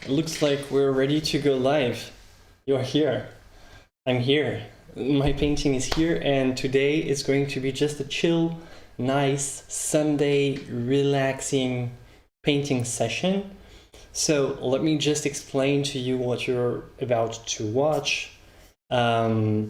It looks like we're ready to go live. You're here. I'm here. My painting is here, and today is going to be just a chill, nice, Sunday, relaxing painting session. So let me just explain to you what you're about to watch. You're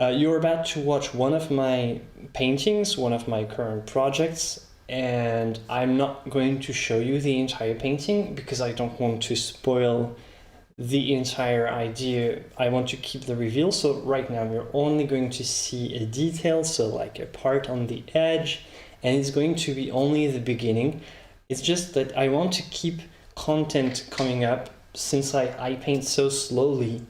about to watch one of my paintings, one of my current projects, and I'm not going to show you the entire painting because I don't want to spoil the entire idea. I want to keep the reveal, so right now you're only going to see a detail, so like a part on the edge, and it's going to be only the beginning. It's just that I want to keep content coming up since I paint so slowly.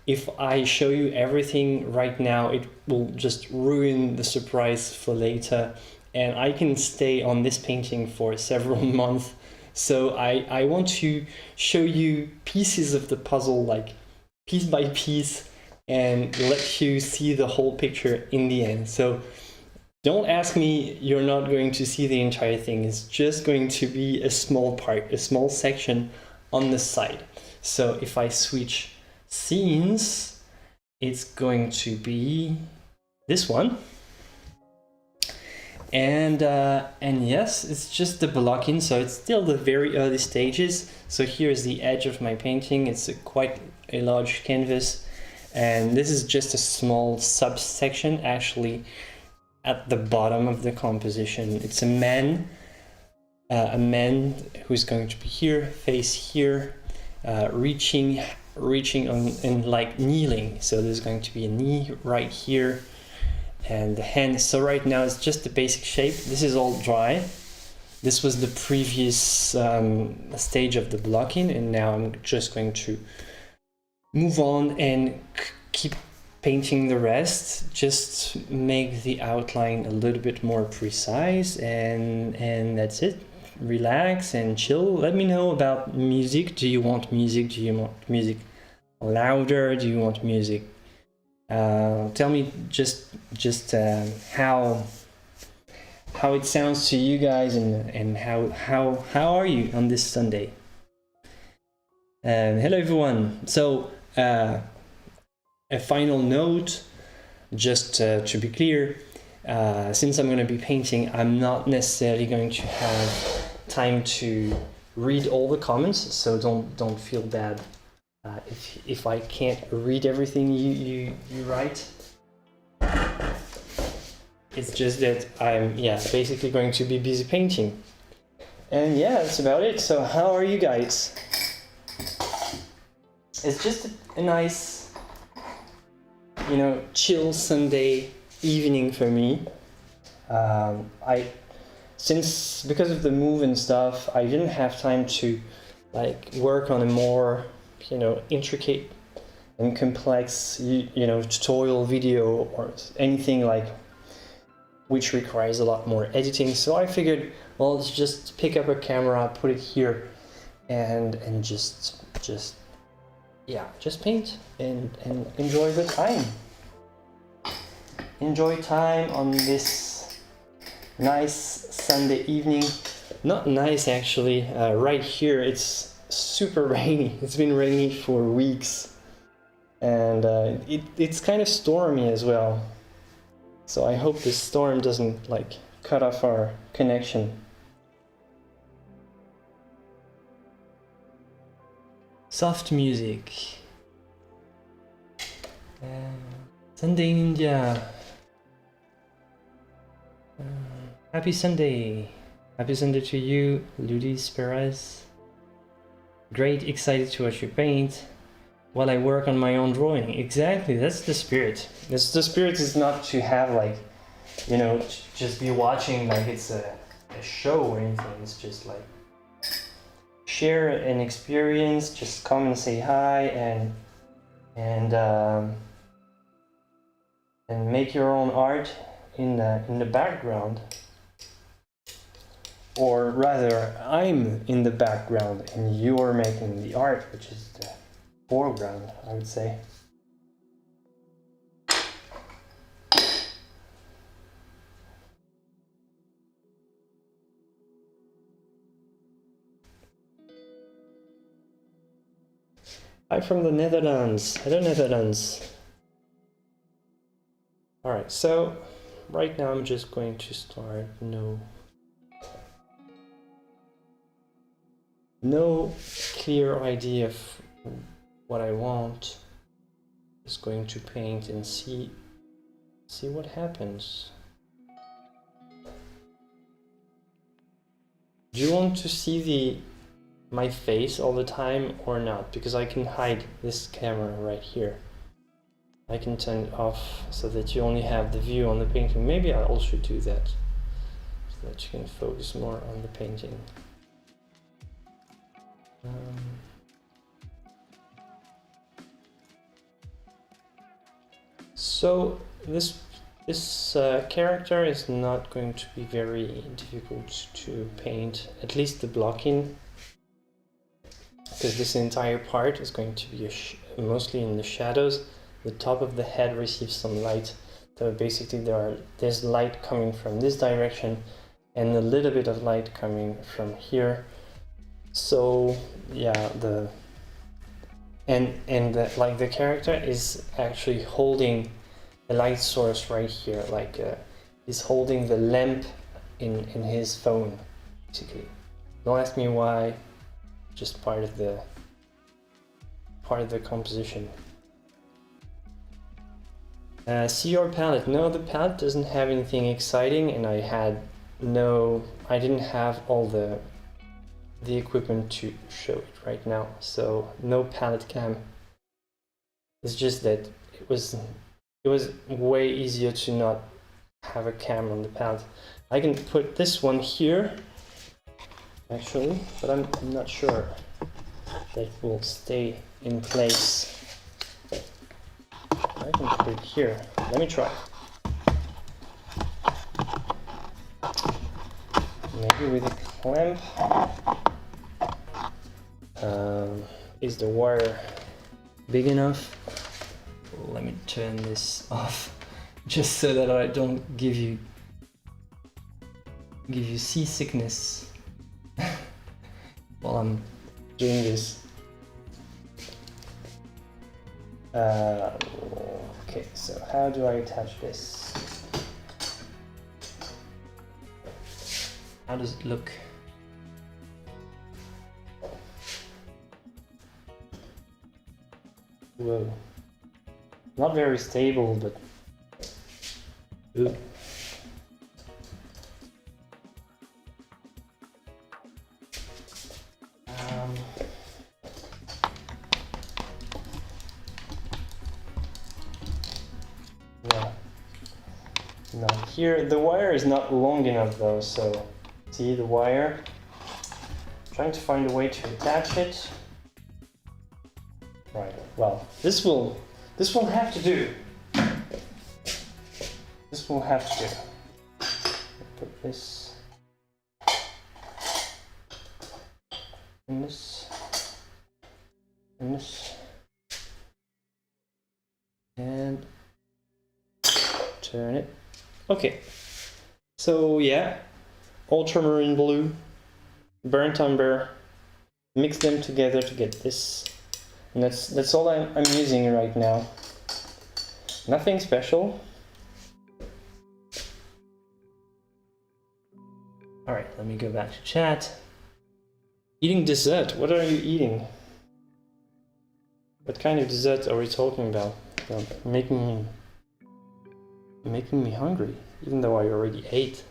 If I show you everything right now, it will just ruin the surprise for later, and I can stay on this painting for several months. So I want to show you pieces of the puzzle, like piece by piece, and let you see the whole picture in the end. So don't ask me, you're not going to see the entire thing. It's just going to be a small part, a small section on the side. So if I switch scenes, it's going to be this one. And yes, it's just the blocking, so it's still the very early stages. So here's the edge of my painting. It's quite a large canvas, and this is just a small subsection actually at the bottom of the composition. It's a man who's going to be here, face here, reaching on and like kneeling. So there's going to be a knee right here, and the hand. So right now it's just the basic shape. This is all dry. This was the previous stage of the blocking, and now I'm just going to move on and keep painting the rest. Just make the outline a little bit more precise, and that's it. Relax and chill. Let me know about music. Do you want music? Do you want music louder? Do you want music? Tell me just how it sounds to you guys, and how are you on this Sunday? Hello everyone. So a final note, just to be clear, since I'm going to be painting, I'm not necessarily going to have time to read all the comments, so don't feel bad if I can't read everything you write. It's just that I'm basically going to be busy painting. And yeah, that's about it. So how are you guys? It's just a nice, chill Sunday evening for me. Because of the move and stuff, I didn't have time to like work on a more intricate and complex tutorial video or anything like which requires a lot more editing. So I figured, well, let's just pick up a camera, put it here, and just paint and enjoy the time. Enjoy time on this nice Sunday evening. Not nice actually. Right here it's super rainy. It's been rainy for weeks, and it's kind of stormy as well. So I hope this storm doesn't like cut off our connection. Soft music. Sunday in India. Happy Sunday. Happy Sunday to you, Ludis Perez. Great, excited to watch you paint while I work on my own drawing. Exactly, that's the spirit. The spirit is not to have just be watching like it's a show or anything. It's just like share an experience, just come and say hi and make your own art in the background. Or rather, I'm in the background and you're making the art, which is the foreground, I would say. Hi from the Netherlands. Hello, Netherlands. Alright, so right now I'm just going to start no clear idea of what I want. Just going to paint and see what happens. Do you want to see my face all the time or not? Because I can hide this camera right here. I can turn it off so that you only have the view on the painting. Maybe I also do that so that you can focus more on the painting. So this character is not going to be very difficult to paint, at least the blocking, because this entire part is going to be mostly in the shadows. The top of the head receives some light, so basically there's light coming from this direction and a little bit of light coming from here. So yeah, the character is actually holding a light source right here, like he's holding the lamp in his phone, basically. Don't ask me why, just part of the composition. See your palette. No, the palette doesn't have anything exciting, and I didn't have all the equipment to show it right now, so no palette cam. It's just that it was way easier to not have a cam on the palette. I can put this one here actually, but I'm not sure that it will stay in place. I can put it here. Let me try. Maybe with a clamp. Is the wire big enough? Let me turn this off just so that I don't give you seasickness while I'm doing this. Okay, so how do I attach this? How does it look? Whoa. Not very stable, but... Ooh. Yeah. Now here, the wire is not long enough though, so see the wire? I'm trying to find a way to attach it. Right, well, this will have to do. This will have to do. Put this in this and this and turn it. Okay, so yeah, ultramarine blue, burnt umber, mix them together to get this. And that's all I'm using right now. Nothing special. Alright, let me go back to chat. Eating dessert. What are you eating? What kind of dessert are we talking about? Making me hungry, even though I already ate.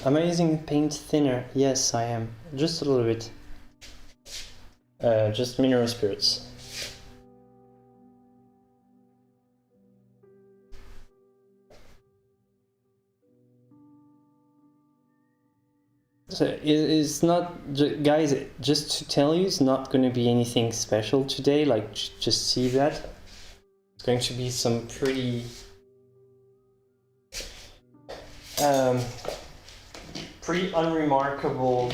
Am I using paint thinner? Yes, I am. Just a little bit. Just mineral spirits. So it's not, guys, just to tell you, it's not going to be anything special today. Like, just see that. It's going to be some pretty pretty unremarkable,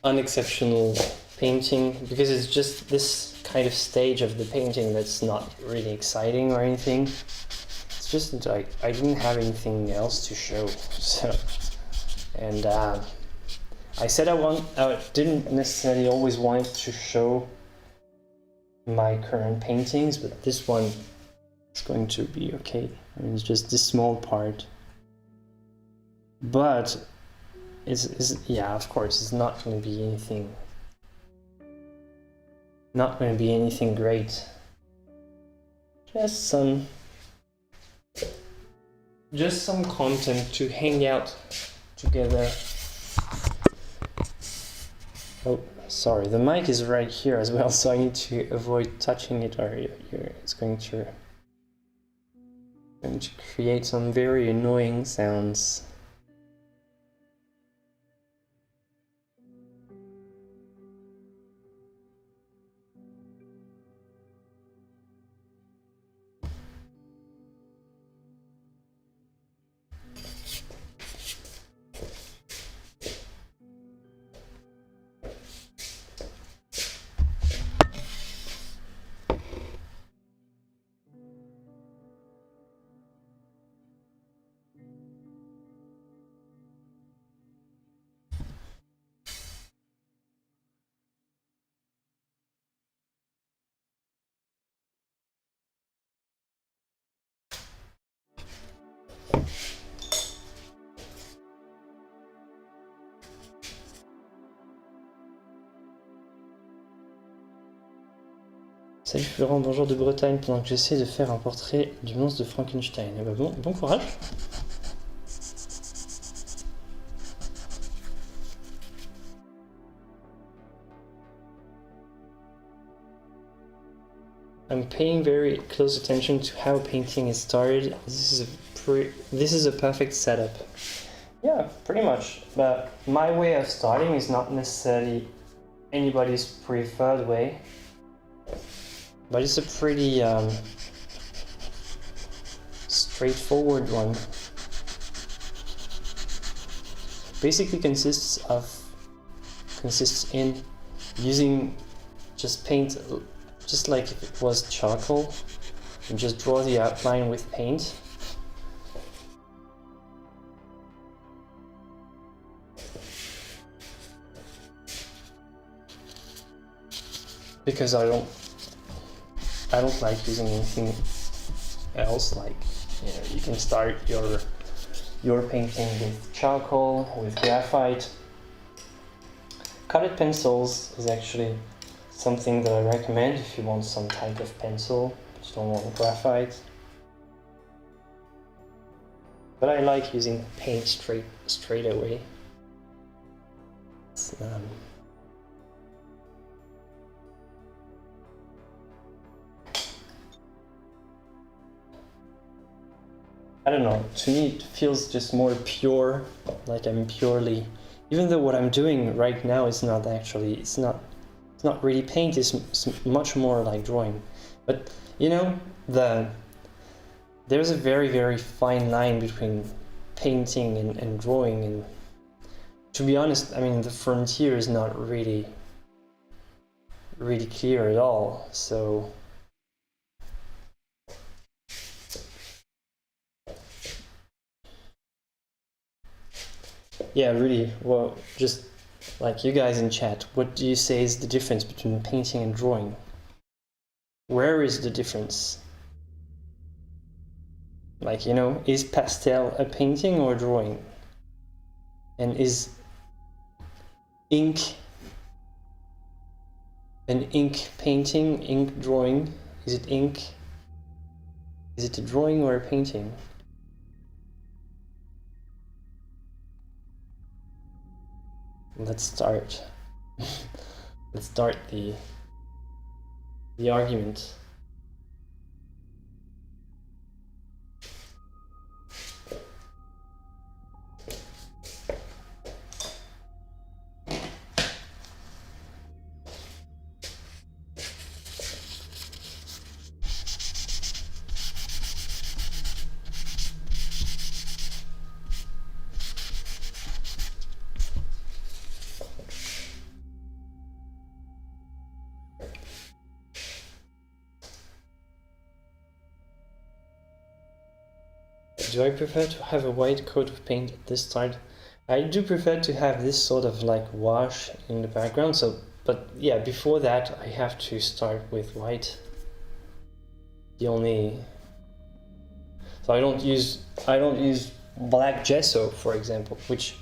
unexceptional painting, because it's just this kind of stage of the painting that's not really exciting or anything. It's just like I didn't have anything else to show, so. And I said I didn't necessarily always want to show my current paintings, but this one is going to be okay. I mean, it's just this small part. But yeah, of course, it's not going to be anything. Not going to be anything great. Just some content to hang out together. Oh, sorry, the mic is right here as well, so I need to avoid touching it, or it's going to create some very annoying sounds. Salut Florent, bonjour de Bretagne, pendant que j'essaie de faire un portrait du monstre de Frankenstein. Eh ben bon courage. I'm paying very close attention to how painting is started. This is a perfect setup. Yeah, pretty much. But my way of starting is not necessarily anybody's preferred way. But it's a pretty straightforward one. Basically consists in using just paint, just like if it was charcoal, and just draw the outline with paint. Because I don't like using anything else. Like, you know, you can start your painting with charcoal, with graphite. Colored pencils is actually something that I recommend if you want some type of pencil, but you don't want graphite. But I like using paint straight away. I don't know, to me it feels just more pure, like I'm purely, even though what I'm doing right now is not actually, it's not really paint, it's much more like drawing. But you know, there's a very, very fine line between painting and drawing, and to be honest, I mean, the frontier is not really clear at all, so yeah, really, well, just like you guys in chat, what do you say is the difference between painting and drawing? Where is the difference? Like, you know, is pastel a painting or a drawing? And is ink an ink painting, ink drawing? Is it ink? Is it a drawing or a painting? Let's start. Let's start the argument. Do I prefer to have a white coat of paint at this start? I do prefer to have this sort of like wash in the background, so, but yeah, before that I have to start with white. So I don't use black gesso, for example, which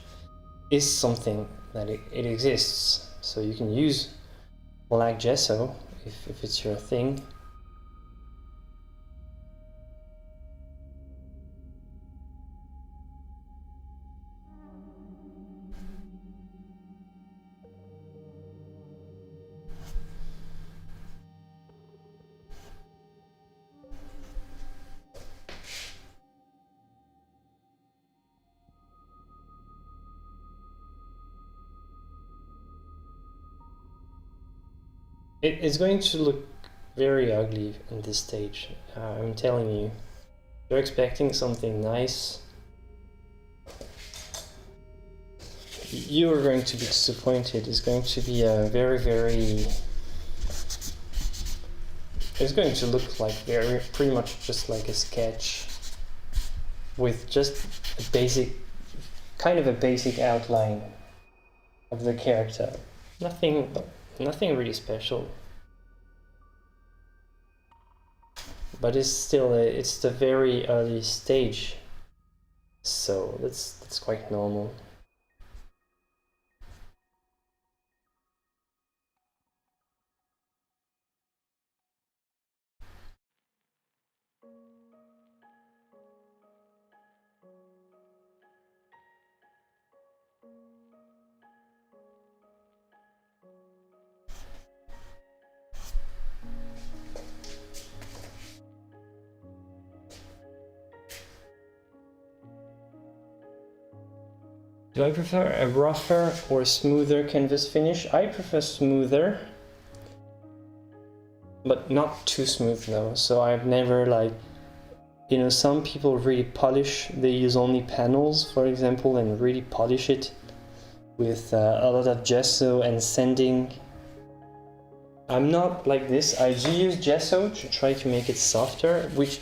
is something that it exists. So you can use black gesso if it's your thing. It's going to look very ugly in this stage, I'm telling you. You're expecting something nice, you are going to be disappointed. It's going to be a very... It's going to look like pretty much just like a sketch with just a basic, kind of a basic outline of the character. Nothing really special. But it's still it's the very early stage, so that's quite normal. Do I prefer a rougher or smoother canvas finish? I prefer smoother, but not too smooth though. So I've never like, you know, some people really polish, they use only panels, for example, and really polish it with a lot of gesso and sanding. I'm not like this. I do use gesso to try to make it softer, which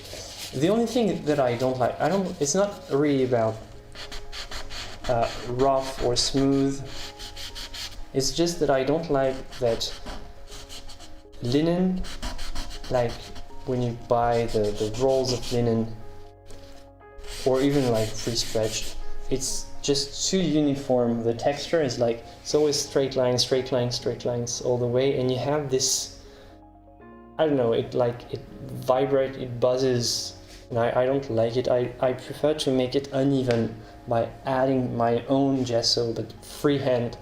the only thing that I don't like, it's not really about rough or smooth. It's just that I don't like that linen, like when you buy the rolls of linen, or even like pre-stretched, it's just too uniform. The texture is like, it's always straight lines all the way, and you have this, I don't know, it vibrates, it buzzes, and I don't like it. I prefer to make it uneven by adding my own gesso, but freehand,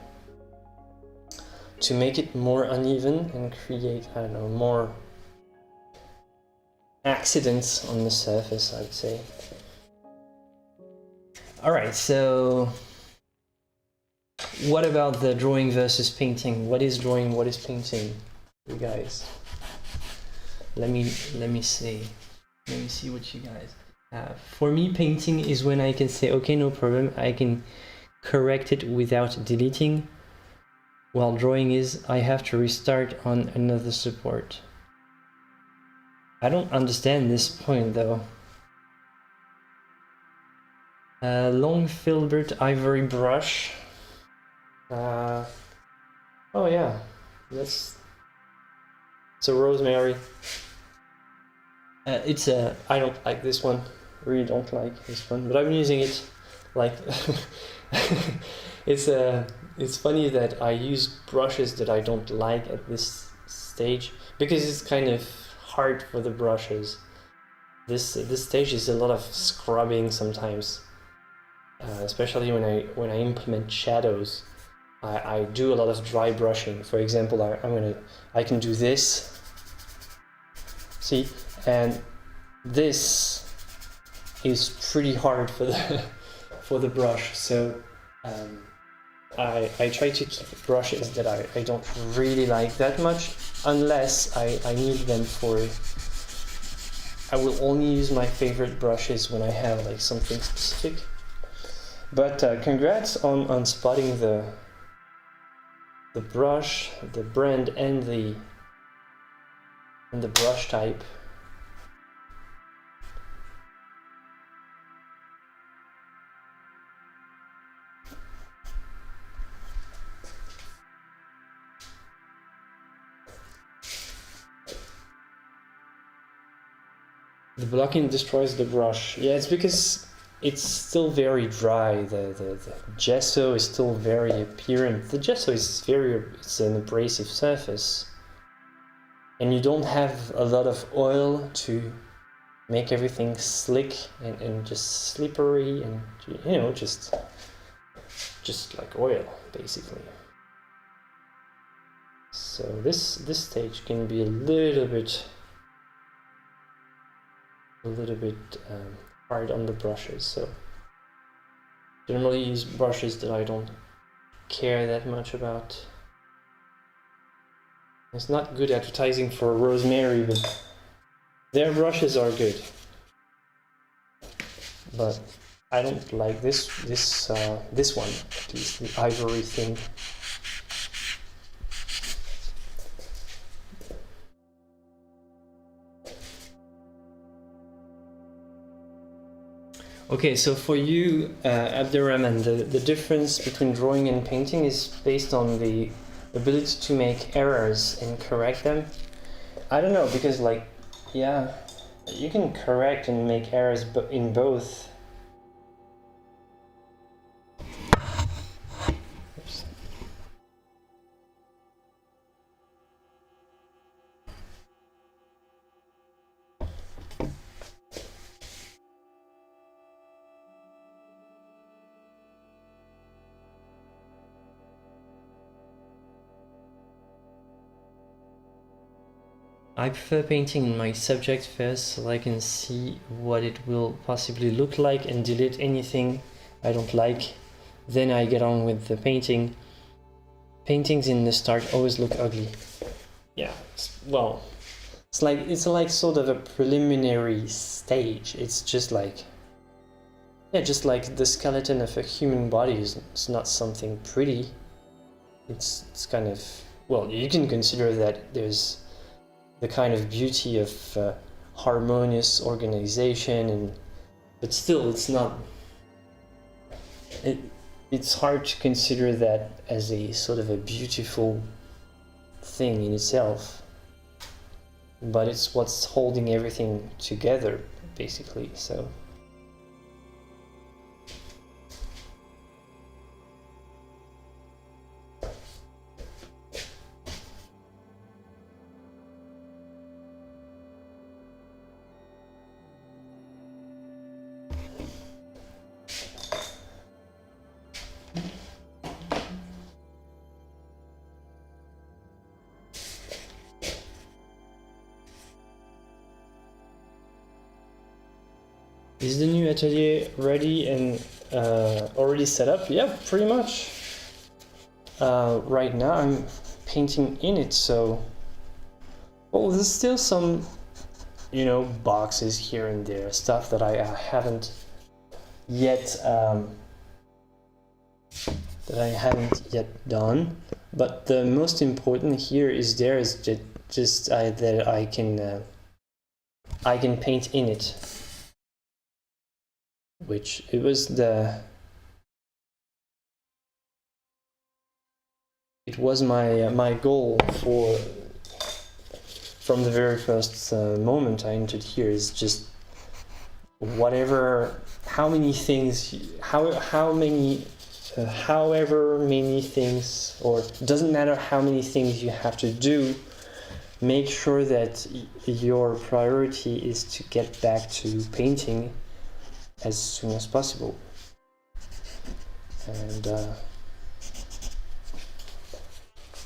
to make it more uneven and create, I don't know, more accidents on the surface, I would say. Alright, so what about the drawing versus painting? What is drawing, what is painting, you guys? Let me see. Let me see what you guys have. For me, painting is when I can say, okay, no problem, I can correct it without deleting. While drawing is, I have to restart on another support. I don't understand this point though. Long filbert ivory brush. Oh yeah, it's a rosemary. I don't like this one. Really don't like this one, but I'm using it like it's funny that I use brushes that I don't like at this stage, because it's kind of hard for the brushes. This stage is a lot of scrubbing sometimes, especially when I implement shadows. I do a lot of dry brushing. For example, I can do this. See, and this is pretty hard for the brush. So I try to keep brushes that I don't really like that much, unless I need them for. I will only use my favorite brushes when I have like something specific. But congrats on spotting the brush, the brand, and the brush type. The blocking destroys the brush. Yeah, it's because it's still very dry. The gesso is still very apparent. The gesso is it's an abrasive surface. And you don't have a lot of oil to make everything slick and just slippery and, you know, just like oil, basically. So this stage can be a little bit hard on the brushes. So generally use brushes that I don't care that much about. It's not good advertising for Rosemary, but their brushes are good. But I don't like this one, at least the ivory thing. Okay, so for you, Abderrahman, the difference between drawing and painting is based on the ability to make errors and correct them. I don't know, because like, yeah, you can correct and make errors in both. Oops. I prefer painting my subject first so I can see what it will possibly look like and delete anything I don't like. Then I get on with the painting. Paintings in the start always look ugly. Yeah, well, it's like sort of a preliminary stage. It's just like, yeah, just like the skeleton of a human body is not something pretty. It's kind of, well, you can consider that there's the kind of beauty of harmonious organization, but still it's not, it's hard to consider that as a sort of a beautiful thing in itself, but it's what's holding everything together, basically. So is the new atelier ready and already set up? Yeah, pretty much. Right now I'm painting in it, so, well, there's still some, you know, boxes here and there, stuff that I haven't yet done. But the most important here is just that I can paint in it. Which it was my goal from the very first moment I entered here, is just however many things, or it doesn't matter how many things you have to do, make sure that your priority is to get back to painting as soon as possible. And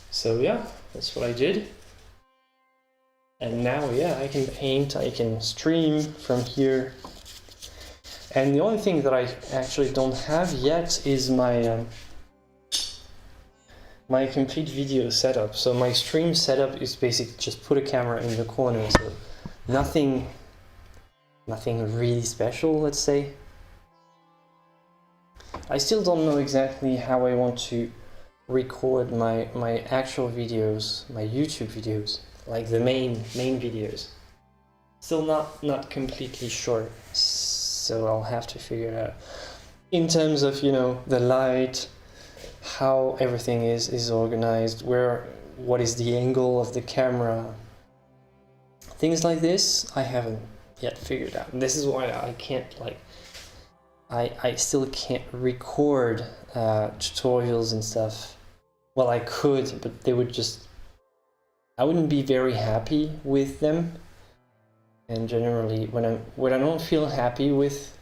so yeah, that's what I did. And now, yeah, I can paint, I can stream from here. And the only thing that I actually don't have yet is my my complete video setup. So my stream setup is basically just put a camera in the corner, so nothing really special, let's say. I still don't know exactly how I want to record my actual videos, my YouTube videos, like the main videos. Still not completely sure, so I'll have to figure it out. In terms of, you know, the light, how everything is organized, what is the angle of the camera, things like this, I haven't yet figured out. This is why I can't like, I still can't record tutorials and stuff. Well, I could, but they would just, I wouldn't be very happy with them. And generally, when I don't feel happy with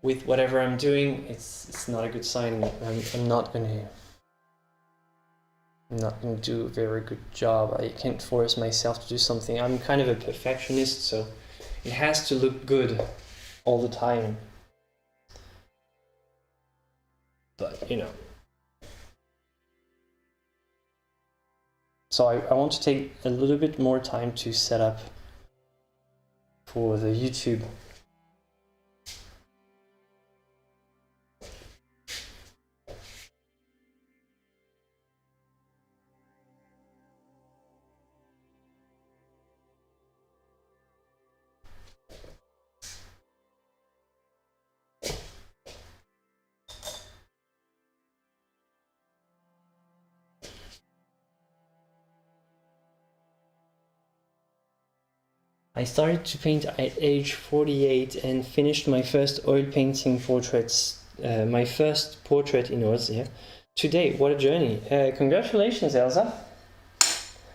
whatever I'm doing, it's not a good sign. I'm not gonna do a very good job. I can't force myself to do something. I'm kind of a perfectionist, so it has to look good all the time. But, you know. So I want to take a little bit more time to set up for the YouTube. I started to paint at age 48 and finished my first oil painting portraits, my first portrait in oils here. Today, what a journey. Congratulations, Elsa.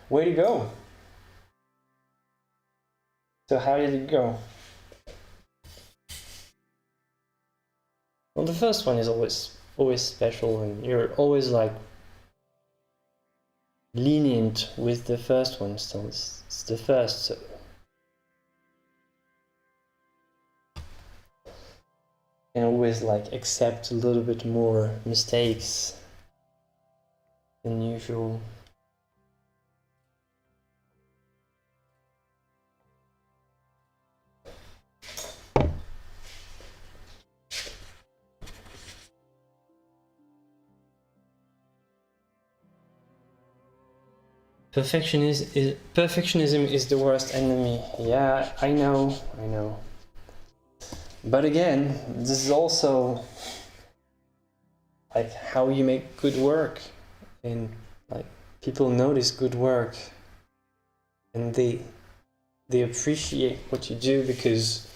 Way to go. So how did it go? Well, the first one is always special, and you're always like lenient with the first one, so it's the first. So and always like accept a little bit more mistakes than usual. Perfectionism is the worst enemy. Yeah, I know. But again, this is also like how you make good work, and like people notice good work and they appreciate what you do because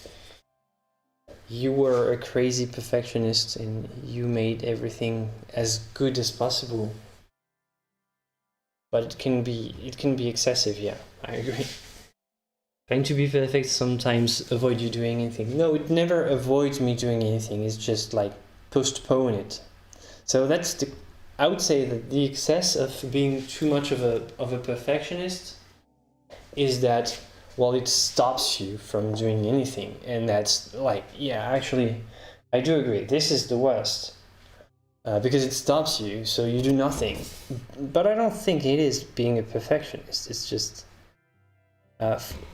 you were a crazy perfectionist and you made everything as good as possible. But it can be excessive, yeah, I agree. Trying to be perfect sometimes avoid you doing anything. No, it never avoids me doing anything. It's just like postpone it. So that's I would say that the excess of being too much of a perfectionist is that, well, it stops you from doing anything. And that's like, yeah, actually, I do agree. This is the worst. Because it stops you, so you do nothing. But I don't think it is being a perfectionist. It's just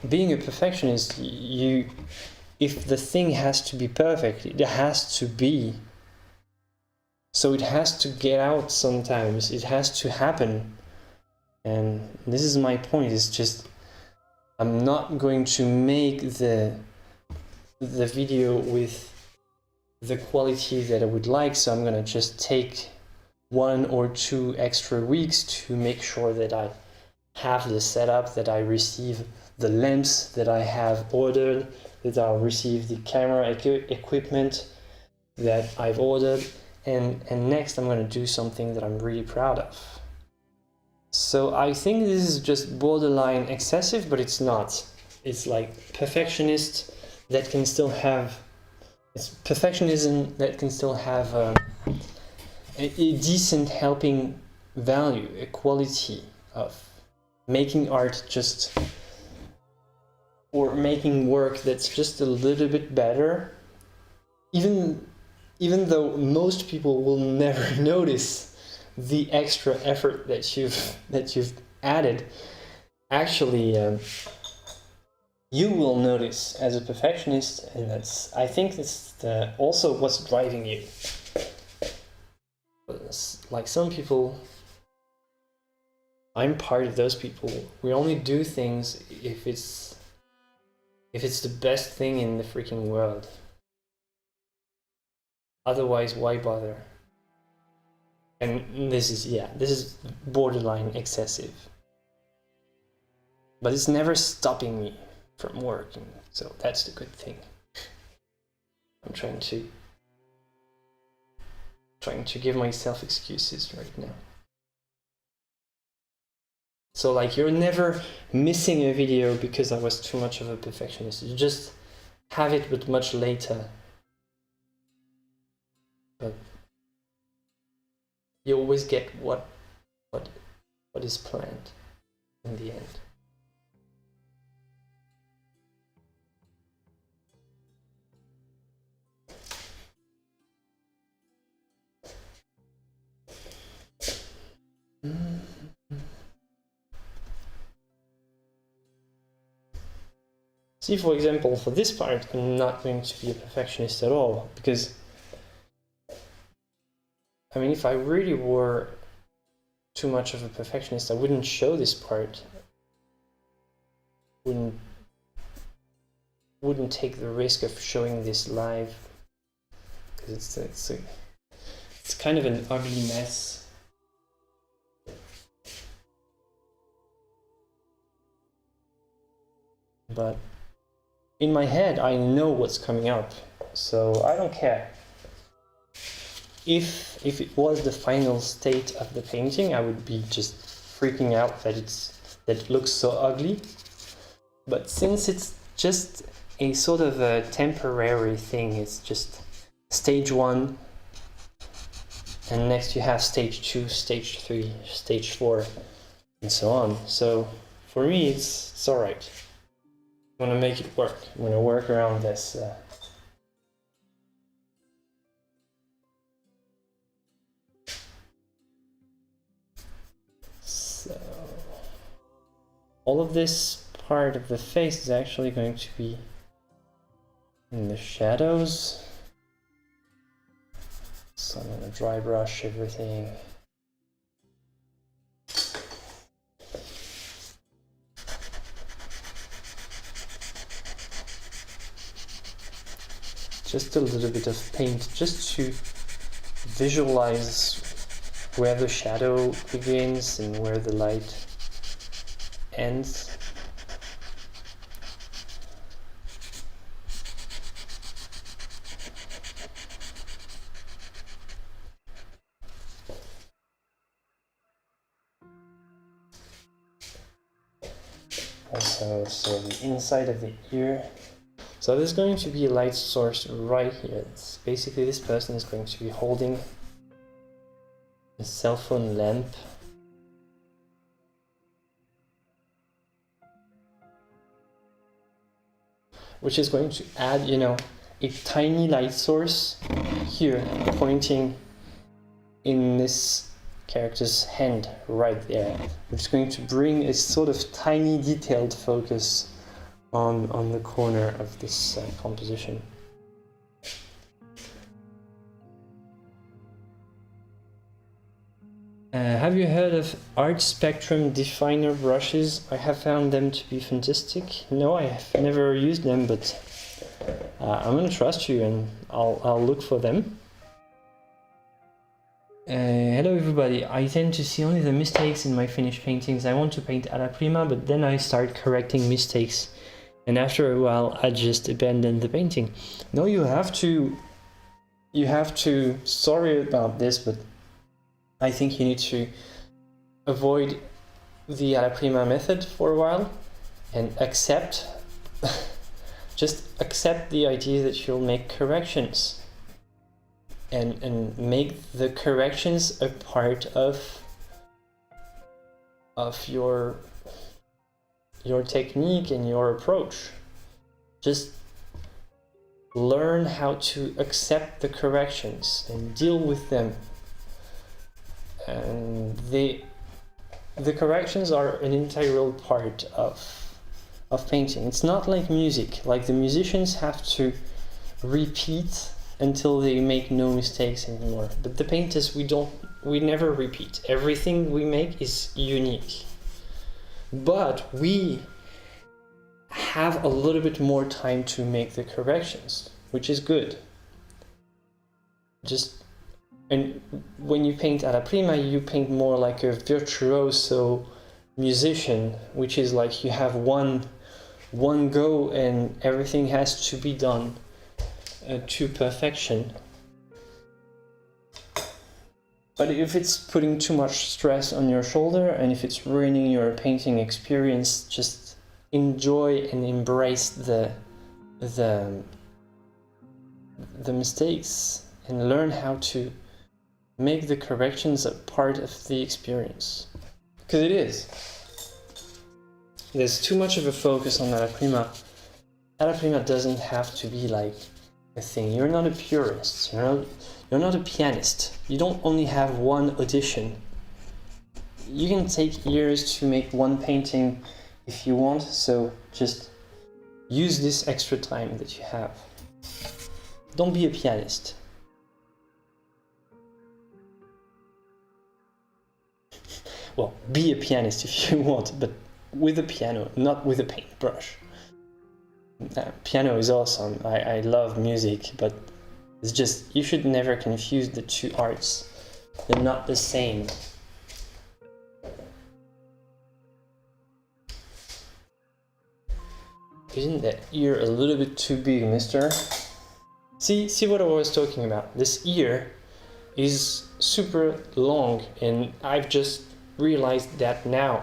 being a perfectionist. If the thing has to be perfect, it has to be. So it has to get out sometimes. It has to happen. And this is my point. It's just I'm not going to make the video with the quality that I would like, so I'm gonna just take 1 or 2 extra weeks to make sure that I have the setup, that I receive the lamps that I have ordered, that I'll receive the camera equipment that I've ordered, and next I'm gonna do something that I'm really proud of. So I think this is just borderline excessive, but it's not. It's like perfectionist that can still have It's perfectionism that can still have a decent helping value, a quality of making art or making work that's just a little bit better, even though most people will never notice the extra effort that you've added. Actually, you will notice as a perfectionist, and I think that's also what's driving you. Like some people, I'm part of those people. We only do things if it's the best thing in the freaking world. Otherwise, why bother? And this is borderline excessive. But it's never stopping me. from work, and so that's the good thing. I'm trying to give myself excuses right now. So like, you're never missing a video because I was too much of a perfectionist. You just have it, but much later. But you always get what is planned in the end. See, for example, for this part, I'm not going to be a perfectionist at all, because I mean, if I really were too much of a perfectionist, I wouldn't show this part. Wouldn't take the risk of showing this live, because it's kind of an ugly mess. But in my head, I know what's coming up, so I don't care. If it was the final state of the painting, I would be just freaking out that it looks so ugly. But since it's just a sort of a temporary thing, it's just stage 1, and next you have stage 2, stage 3, stage 4, and so on. So for me, it's all right. I'm gonna make it work. I'm gonna work around this. So all of this part of the face is actually going to be in the shadows. So I'm gonna dry brush everything. Just a little bit of paint, just to visualize where the shadow begins and where the light ends. Also, so the inside of the ear. So there's going to be a light source right here. It's basically, this person is going to be holding a cell phone lamp. Which is going to add, you know, a tiny light source here, pointing in this character's hand right there, which is going to bring a sort of tiny detailed focus on the corner of this composition. Have you heard of Art Spectrum Definer brushes? I have found them to be fantastic. No, I have never used them, but I'm gonna trust you and I'll look for them. Hello everybody, I tend to see only the mistakes in my finished paintings. I want to paint a la prima, but then I start correcting mistakes. And after a while, I just abandon the painting. No, you have to, sorry about this, but I think you need to avoid the a la prima method for a while and accept, just accept the idea that you'll make corrections and make the corrections a part of your technique and your approach. Just learn how to accept the corrections and deal with them. And the corrections are an integral part of painting. It's not like music. Like, the musicians have to repeat until they make no mistakes anymore. But the painters, we never repeat. Everything we make is unique. But we have a little bit more time to make the corrections, which is good. And when you paint a la prima, you paint more like a virtuoso musician, which is like you have one one go and everything has to be done to perfection. But if it's putting too much stress on your shoulder and if it's ruining your painting experience, just enjoy and embrace the mistakes and learn how to make the corrections a part of the experience. Because it is. There's too much of a focus on alla prima. Alla prima doesn't have to be like a thing. You're not a purist, you're not a pianist. You don't only have one audition. You can take years to make one painting if you want, so just use this extra time that you have. Don't be a pianist. Well, be a pianist if you want, but with a piano, not with a paintbrush. Piano is awesome. I love music, but it's just, you should never confuse the two arts. They're not the same. Isn't that ear a little bit too big, mister? See what I was talking about? This ear is super long, and I've just realized that now.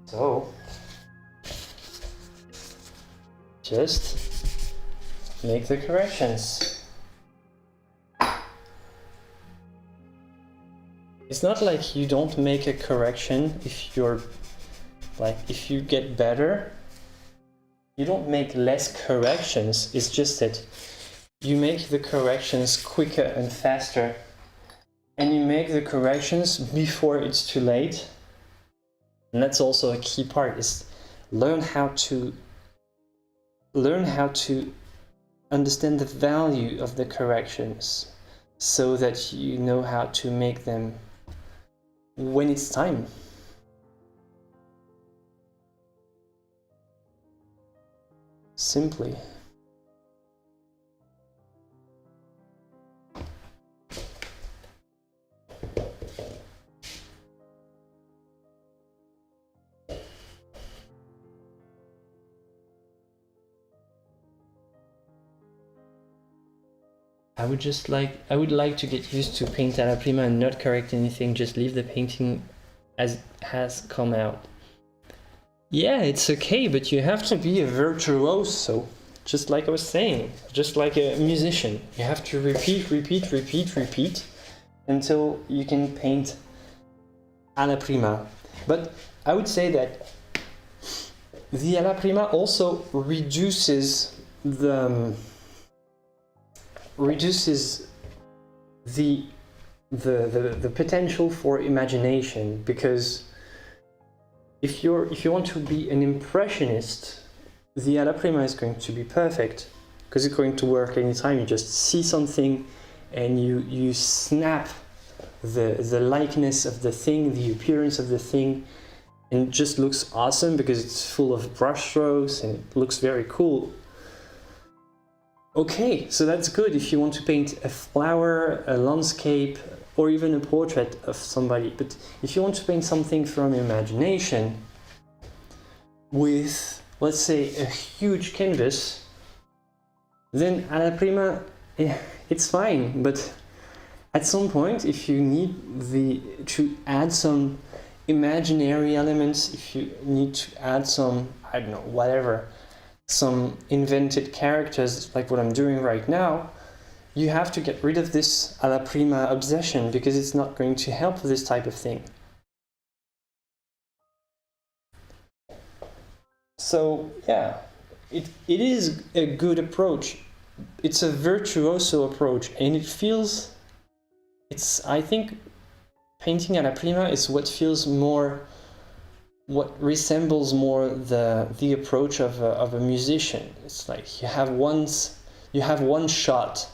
So, just make the corrections. It's not like you don't make a correction if you're like, if you get better, you don't make less corrections. It's just that you make the corrections quicker and faster, and you make the corrections before it's too late. And that's also a key part, is learn how to understand the value of the corrections so that you know how to make them when it's time. Simply. I would like to get used to paint alla prima and not correct anything, just leave the painting as it has come out. Yeah, it's okay, but you have to be a virtuoso, just like I was saying, just like a musician. You have to repeat until you can paint alla prima. But I would say that the alla prima also reduces the potential for imagination, because if you want to be an impressionist, the alla prima is going to be perfect, because it's going to work anytime. You just see something and you snap the likeness of the thing, the appearance of the thing, and it just looks awesome because it's full of brushstrokes and it looks very cool. Okay, so that's good if you want to paint a flower, a landscape, or even a portrait of somebody. But if you want to paint something from imagination with, let's say, a huge canvas, then alla prima, it's fine. But at some point, if you need to add some imaginary elements, if you need to add some, I don't know, whatever, some invented characters like what I'm doing right now, you have to get rid of this alla prima obsession, because it's not going to help this type of thing. So yeah, it is a good approach. It's a virtuoso approach, and I think painting alla prima is what resembles more the approach of a musician. It's like you have one shot,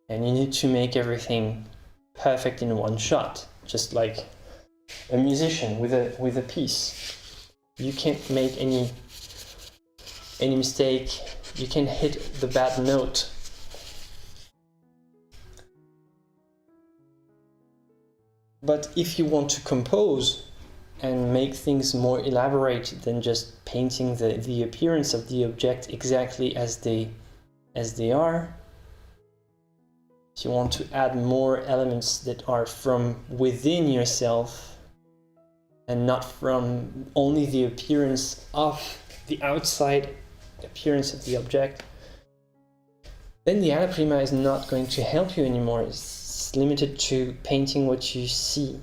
and you need to make everything perfect in one shot, just like a musician with a piece. You can't make any mistake. You can hit the bad note. But if you want to compose, and make things more elaborate than just painting the appearance of the object exactly as they are. If you want to add more elements that are from within yourself and not from only the appearance of the outside appearance of the object, then the alla prima is not going to help you anymore. It's limited to painting what you see.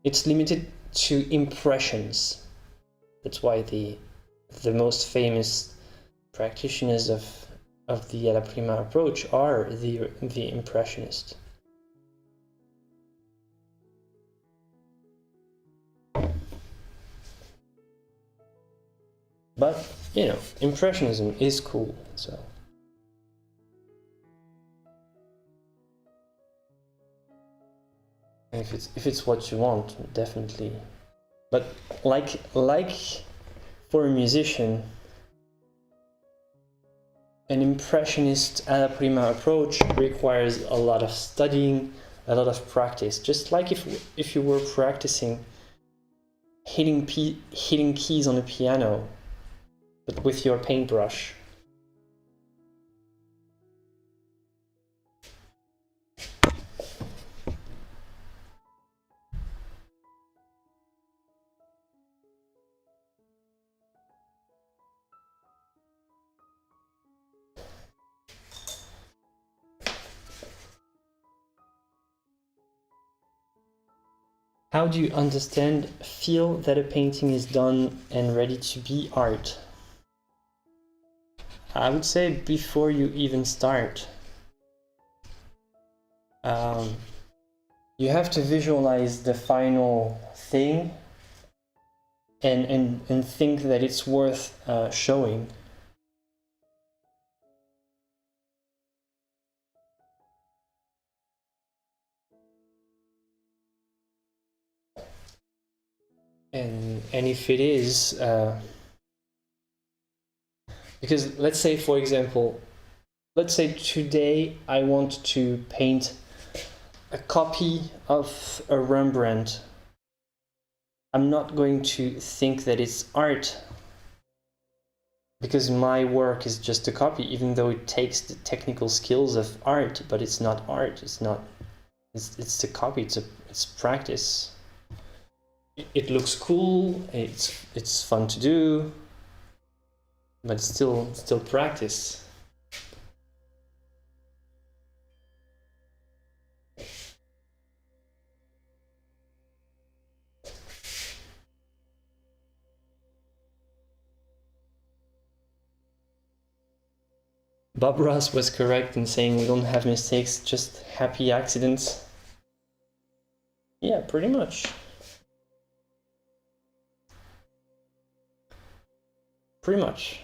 It's limited to impressions. That's why the most famous practitioners of the alla prima approach are the impressionists. But, you know, impressionism is cool, so. If it's what you want, definitely. But like for a musician, an impressionist alla prima approach requires a lot of studying, a lot of practice. Just like if you were practicing hitting keys on a piano, but with your paintbrush. How do you feel that a painting is done and ready to be art? I would say before you even start. You have to visualize the final thing and think that it's worth showing. And if it is, because let's say, for example, let's say today I want to paint a copy of a Rembrandt. I'm not going to think that it's art because my work is just a copy, even though it takes the technical skills of art, but it's not art. It's the copy. It's practice. It looks cool. It's fun to do, but it's still practice. Bob Ross was correct in saying we don't have mistakes, just happy accidents. Yeah, pretty much. Pretty much.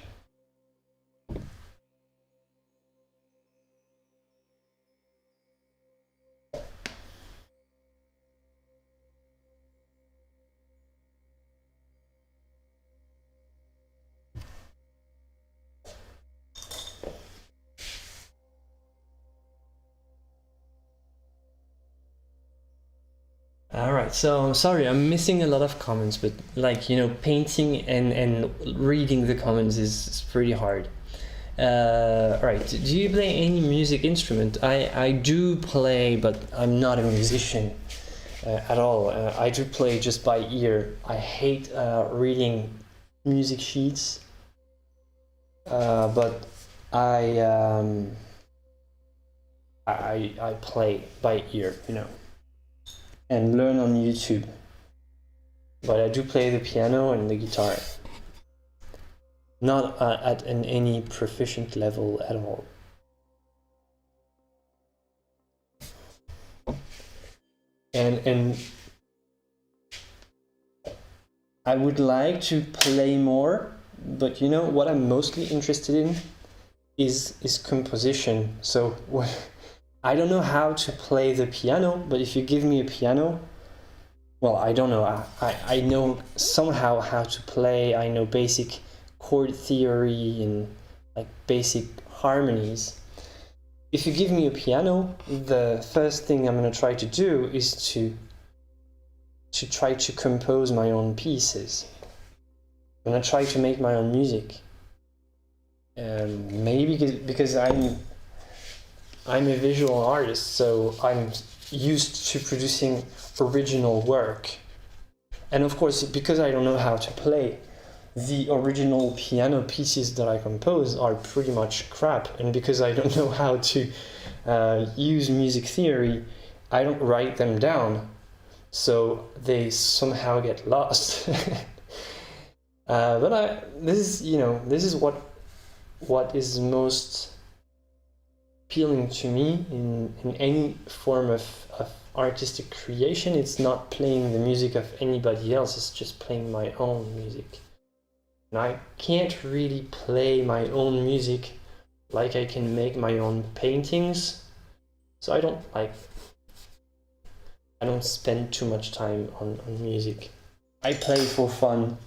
Alright, so sorry, I'm missing a lot of comments, but like, you know, painting and reading the comments is pretty hard. Alright, do you play any music instrument? I do play, but I'm not a musician at all. I do play just by ear. I hate reading music sheets, but I play by ear, you know, and learn on YouTube. But I do play the piano and the guitar. Not at any proficient level at all. And I would like to play more, but you know what I'm mostly interested in is composition. So I don't know how to play the piano, but if you give me a piano, well, I don't know. I know somehow how to play. I know basic chord theory and like basic harmonies. If you give me a piano, the first thing I'm going to try to do is to try to compose my own pieces. I'm gonna try to make my own music. Maybe because I'm a visual artist, so I'm used to producing original work. And of course, because I don't know how to play, the original piano pieces that I compose are pretty much crap. And because I don't know how to use music theory, I don't write them down, so they somehow get lost. But this is what is most appealing to me in any form of artistic creation. It's not playing the music of anybody else, it's just playing my own music. And I can't really play my own music like I can make my own paintings, so I don't spend too much time on music. I play for fun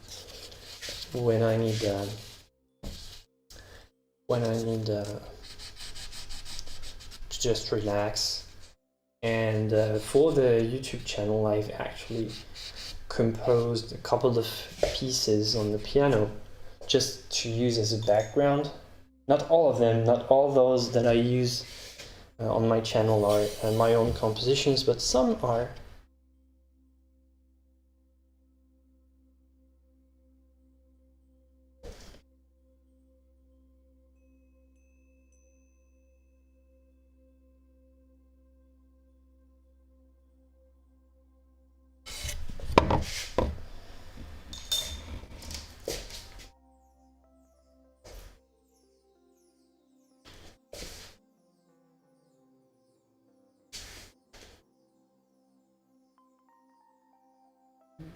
when I need to just relax. And for the YouTube channel, I've actually composed a couple of pieces on the piano just to use as a background. Not all of them, not all those that I use on my channel are my own compositions, but some are.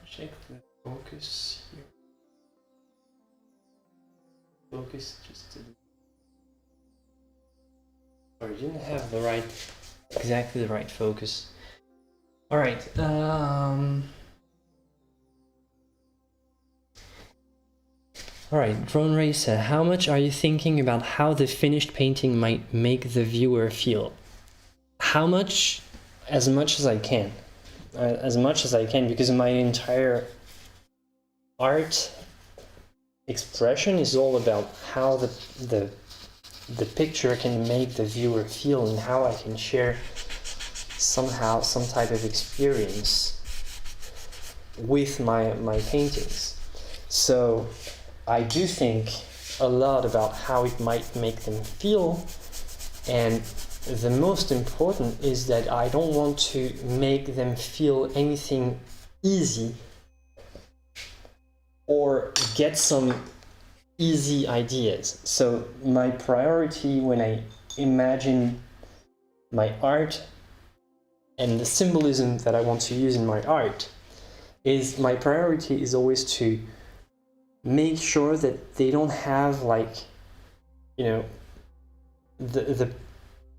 Check the focus here. Focus just sorry, didn't have exactly the right focus. All right. All right, Drone Racer, how much are you thinking about how the finished painting might make the viewer feel? How much? As much as I can. As much as I can, because my entire art expression is all about how the picture can make the viewer feel and how I can share somehow some type of experience with my paintings. So I do think a lot about how it might make them feel, and the most important is that I don't want to make them feel anything easy or get some easy ideas. So my priority when I imagine my art and the symbolism that I want to use in my art is my priority is always to make sure that they don't have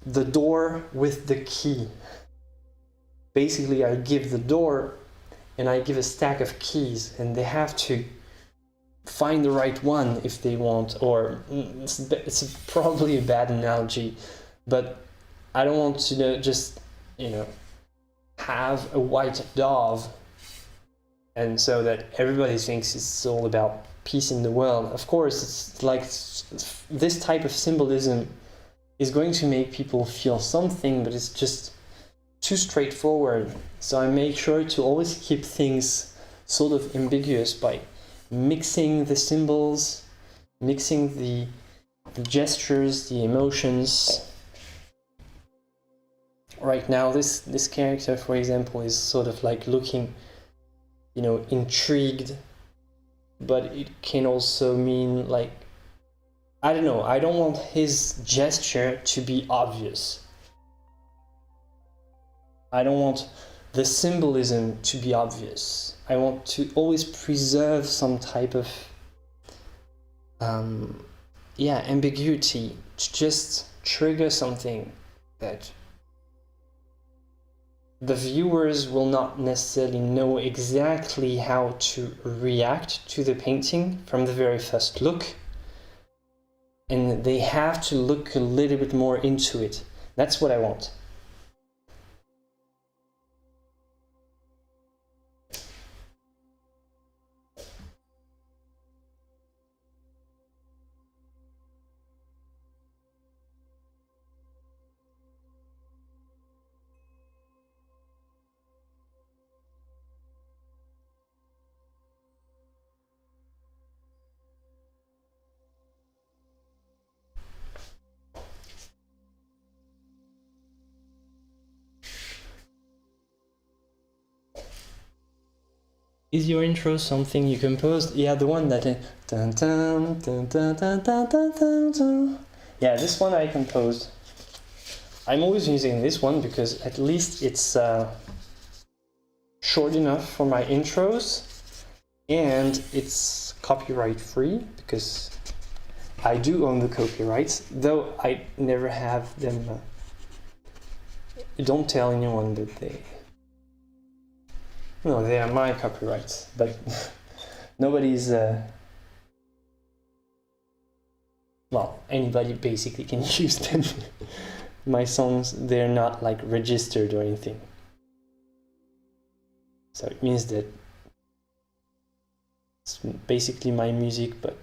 the door with the key. Basically, I give the door and I give a stack of keys, and they have to find the right one if they want, or it's probably a bad analogy, but I don't want to just have a white dove and so that everybody thinks it's all about peace in the world. Of course, it's like this type of symbolism is going to make people feel something, but it's just too straightforward. So I make sure to always keep things sort of ambiguous by mixing the symbols, mixing the gestures, the emotions. Right now, this character, for example, is sort of like looking, intrigued, but it can also mean like, I don't know, I don't want his gesture to be obvious. I don't want the symbolism to be obvious. I want to always preserve some type of ambiguity to just trigger something that the viewers will not necessarily know exactly how to react to the painting from the very first look, and they have to look a little bit more into it. That's what I want. Is your intro something you composed? Yeah, the one that... Dun, dun, dun, dun, dun, dun, dun, dun, dun. Yeah, this one I composed. I'm always using this one because at least it's short enough for my intros, and it's copyright free because I do own the copyrights, though I never have them. Don't tell anyone that they are my copyrights, but nobody's well, anybody basically can use them. My songs, they're not like registered or anything, so it means that it's basically my music, but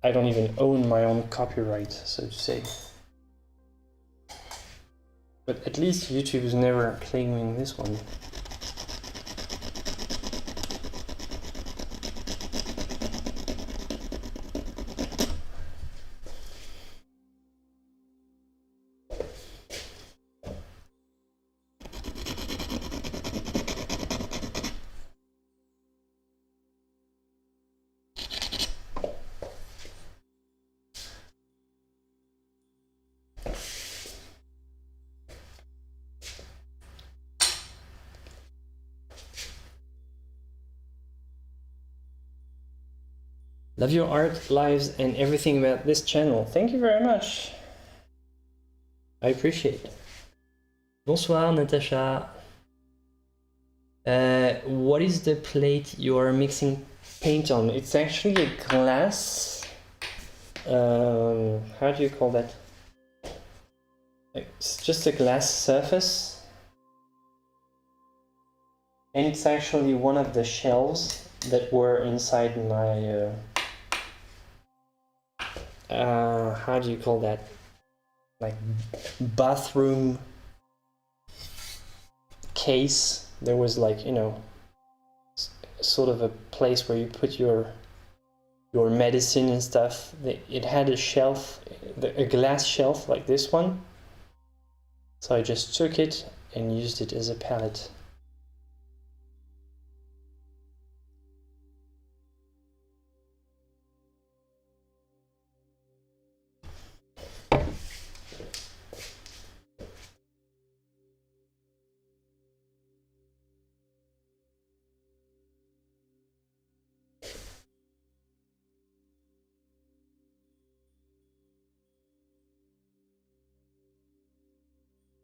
I don't even own my own copyright, so to say. But at least YouTube is never claiming this one. Love your art, lives, and everything about this channel. Thank you very much. I appreciate it. Bonsoir, Natasha. What is the plate you are mixing paint on? It's actually a glass. How do you call that? It's just a glass surface. And it's actually one of the shelves that were inside my... how do you call that? Like bathroom case. There was like, you know, sort of a place where you put your medicine and stuff. It had a shelf, a glass shelf like this one. So I just took it and used it as a palette.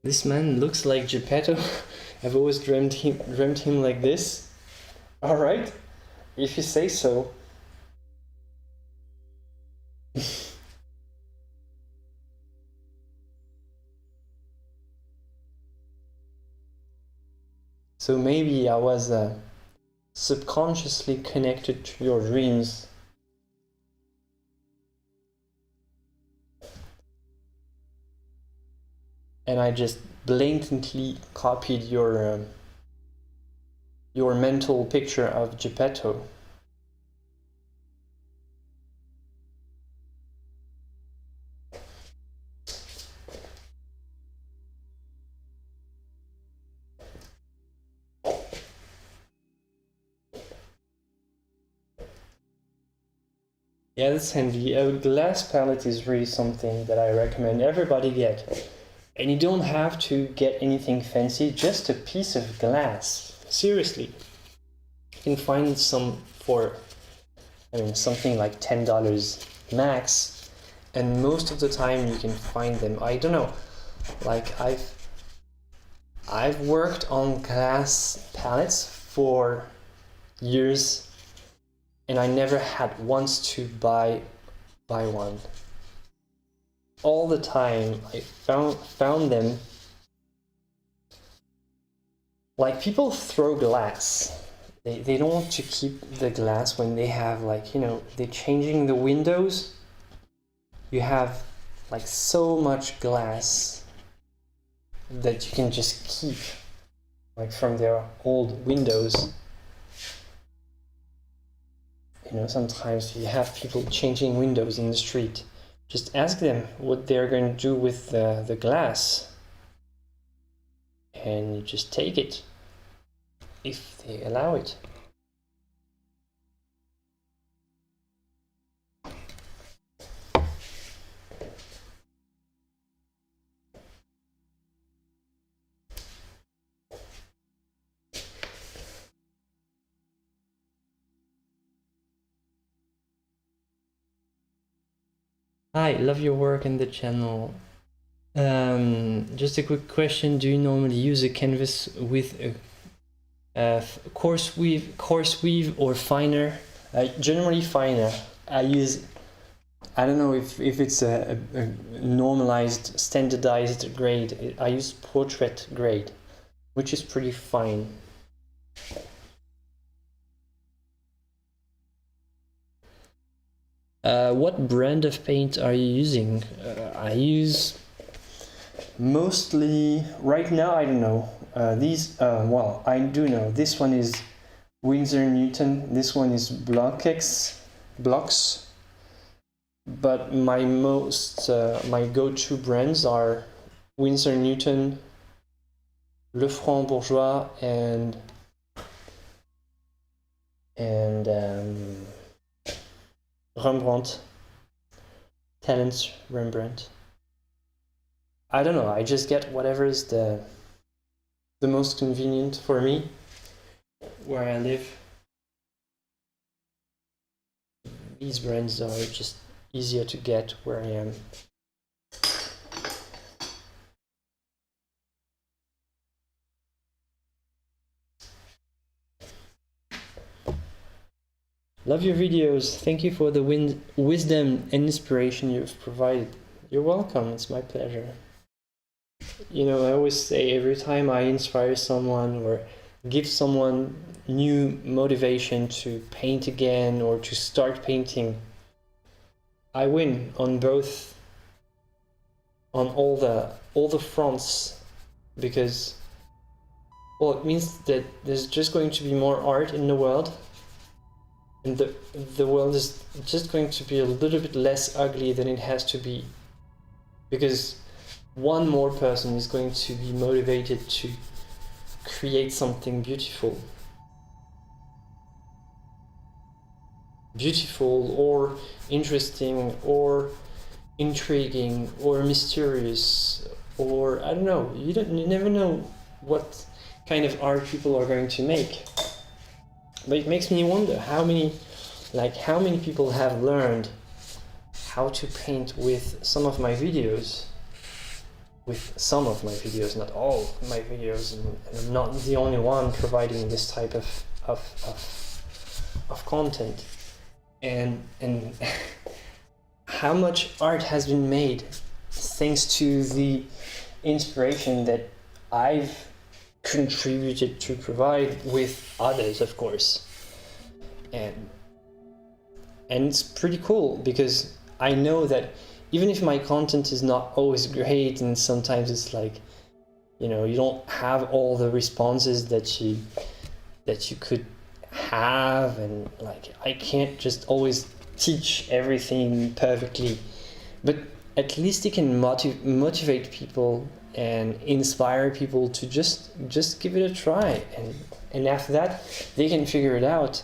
This man looks like Geppetto. I've always dreamt him like this. All right, if you say so. So maybe I was subconsciously connected to your dreams. And I just blatantly copied your mental picture of Geppetto. Yeah, that's handy. A glass palette is really something that I recommend everybody get. And you don't have to get anything fancy, just a piece of glass. Seriously. You can find some for, I mean, something like $10 max. And most of the time you can find them. I don't know, like I've worked on glass palettes for years, and I never had once to buy one. All the time I found them. Like, people throw glass. They don't want to keep the glass when they have, like, you know, they're changing the windows. You have like so much glass that you can just keep, like, from their old windows. You know, sometimes you have people changing windows in the street. Just ask them what they're going to do with the glass, and you just take it if they allow it. Hi, love your work and the channel. Just a quick question: do you normally use a canvas with a coarse weave, or finer? Generally finer. I don't know if it's a normalized, standardized grade. I use portrait grade, which is pretty fine. What brand of paint are you using? I use mostly, right now, I don't know. Well, I do know. This one is Winsor Newton. This one is Blocks. But my my go-to brands are Winsor Newton, Lefranc Bourgeois, and Rembrandt. Talents Rembrandt. I don't know, I just get whatever is the most convenient for me where I live. These brands are just easier to get where I am. Love your videos. Thank you for the wisdom and inspiration you've provided. You're welcome. It's my pleasure. You know, I always say every time I inspire someone or give someone new motivation to paint again or to start painting, I win on all the fronts, because, well, it means that there's just going to be more art in the world, and the world is just going to be a little bit less ugly than it has to be, because one more person is going to be motivated to create something beautiful or interesting or intriguing or mysterious, or I don't know, you never know what kind of art people are going to make. But it makes me wonder how many people have learned how to paint with some of my videos, not all of my videos, and I'm not the only one providing this type of content, and how much art has been made thanks to the inspiration that I've contributed to provide with others, of course. And it's pretty cool, because I know that even if my content is not always great, and sometimes it's like, you know, you don't have all the responses that you could have, and like I can't just always teach everything perfectly, but at least it can motivate people and inspire people to just give it a try, and after that they can figure it out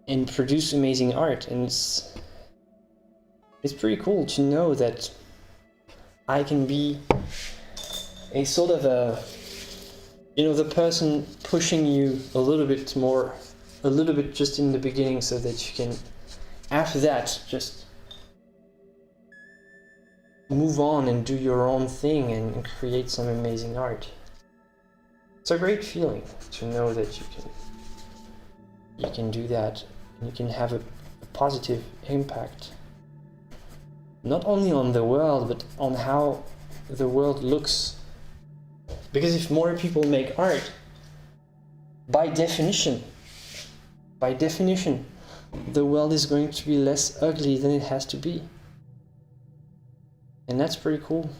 and produce amazing art. And it's pretty cool to know that I can be a sort of the person pushing you a little bit just in the beginning, so that you can after that just move on and do your own thing and create some amazing art. It's a great feeling to know that you can do that, and you can have a positive impact, not only on the world, but on how the world looks. Because if more people make art, by definition, the world is going to be less ugly than it has to be. And that's pretty cool.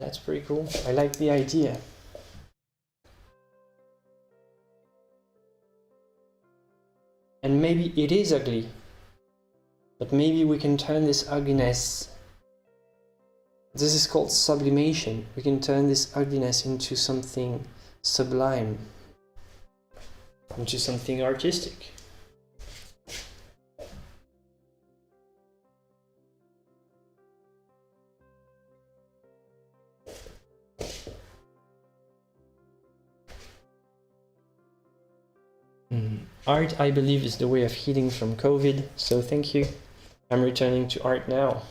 I like the idea. And maybe it is ugly, But maybe we can turn this ugliness, this is called sublimation, we can turn this ugliness into something sublime, into something artistic. Art, I believe, is the way of healing from COVID, so thank you. I'm returning to art now.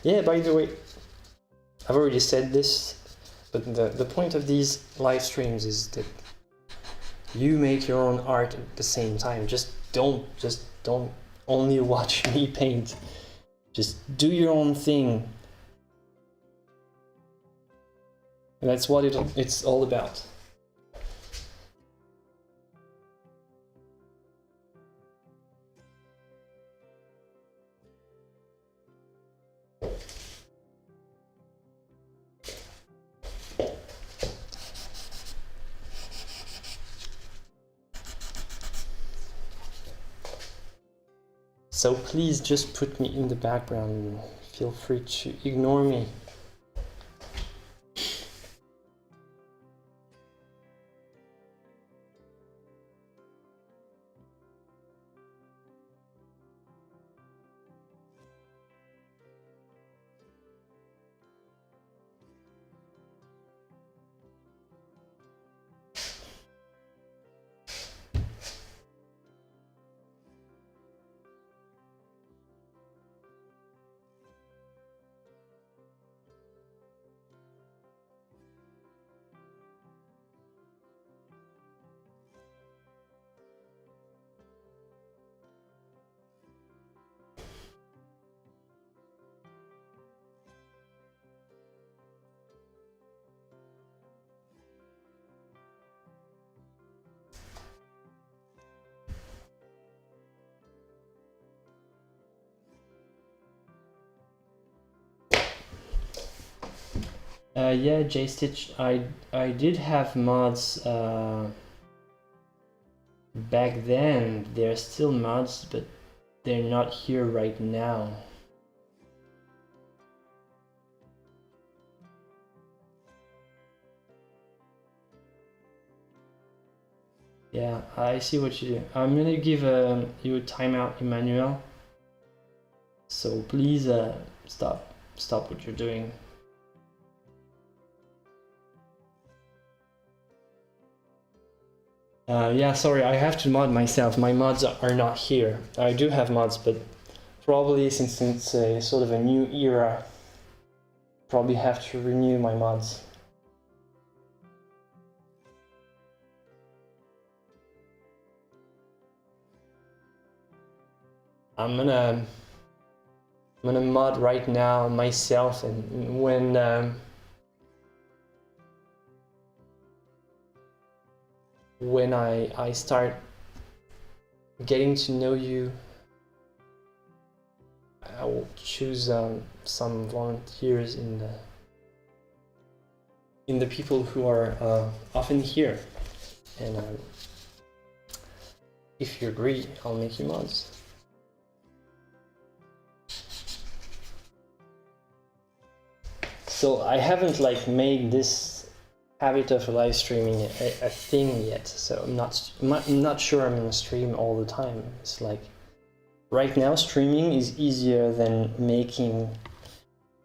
Yeah, by the way, I've already said this, but the point of these live streams is that you make your own art at the same time. Just don't only watch me paint. Just do your own thing. And that's what it's all about. So please just put me in the background. Feel free to ignore me. Yeah, J-Stitch, I did have mods back then. They're still mods, but they're not here right now. Yeah, I see what you do. I'm gonna give you a timeout, Emmanuel. So please stop what you're doing. Yeah, sorry, I have to mod myself. My mods are not here. I do have mods, but probably since it's a sort of a new era, probably have to renew my mods. I'm gonna mod right now myself, and when I start getting to know you, I will choose some volunteers in the people who are often here, and if you agree, I'll make you mods. So I haven't like made this habit of live streaming a thing yet, so I'm not sure I'm gonna stream all the time. It's like right now streaming is easier than making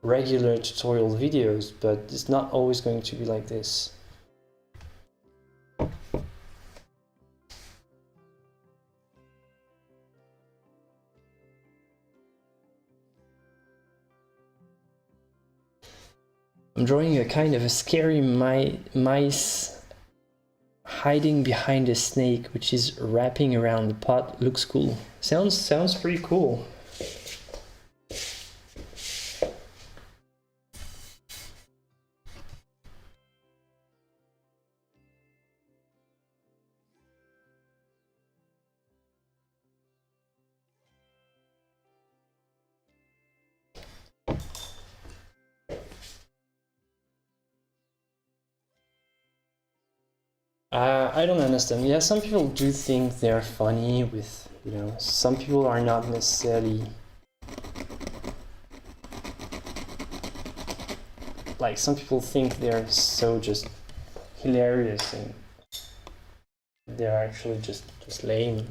regular tutorial videos, but it's not always going to be like this. I'm drawing a kind of a scary mice hiding behind a snake, which is wrapping around the pot. Looks cool. Sounds pretty cool. I don't understand. Yeah, some people do think they're funny with You know, some people are not necessarily like, some people think they're so just hilarious and they're actually just lame.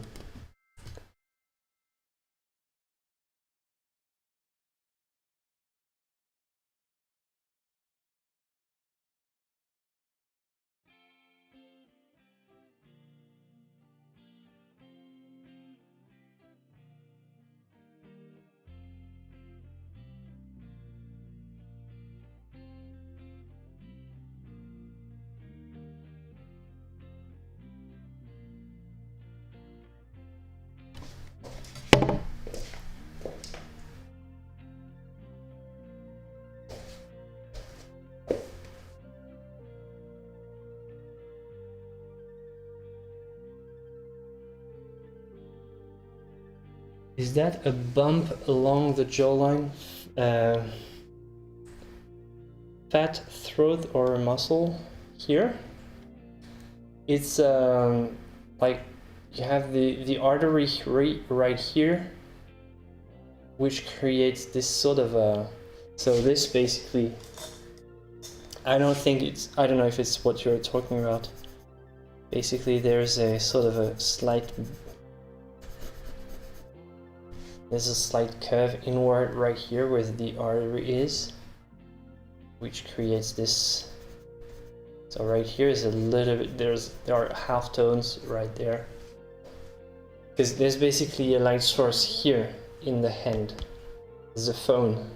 Is that a bump along the jawline? Fat, throat, or muscle here? It's like you have the artery right here, which creates this sort of a. So this basically, I don't know if it's what you're talking about. Basically, there's a sort of a slight. There's a slight curve inward right here where the artery is, which creates this. So right here is a little bit, there are half tones right there. Because there's basically a light source here in the hand. There's a phone.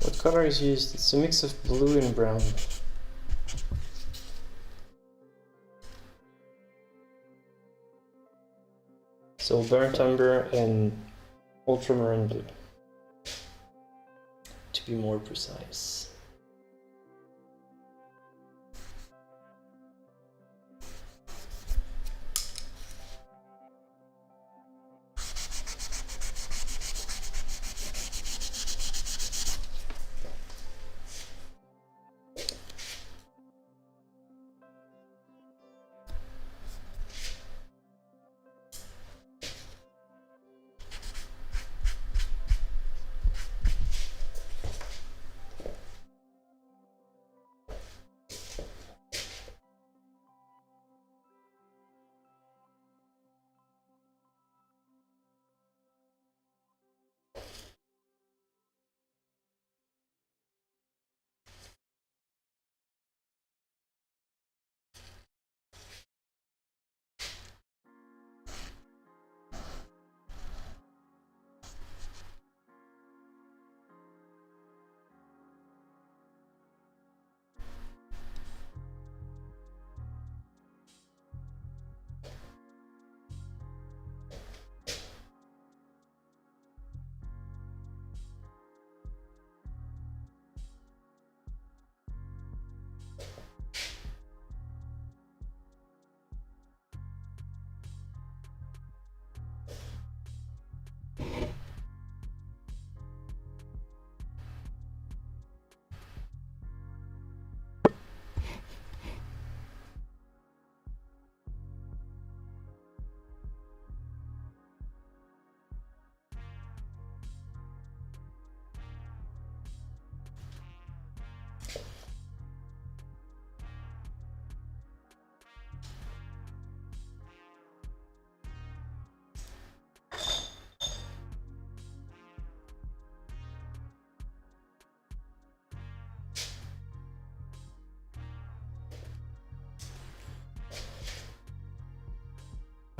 What color is used? It's a mix of blue and brown. So burnt umber and ultramarine blue, to be more precise.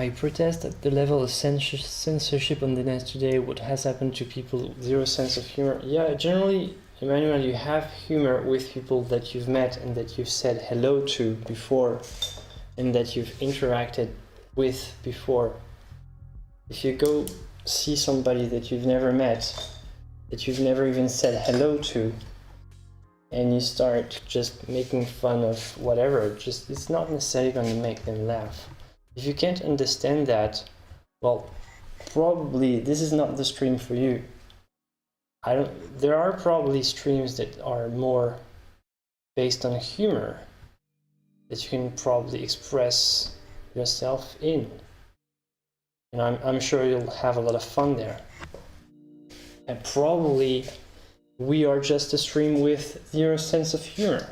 I protest at the level of censorship on the net today. What has happened to people with zero sense of humor? Yeah, generally, Emmanuel, you have humor with people that you've met and that you've said hello to before and that you've interacted with before. If you go see somebody that you've never met, that you've never even said hello to, and you start just making fun of whatever, it's not necessarily going to make them laugh. If you can't understand that, well, probably this is not the stream for you. There are probably streams that are more based on humor that you can probably express yourself in. And I'm sure you'll have a lot of fun there. And probably we are just a stream with zero sense of humor.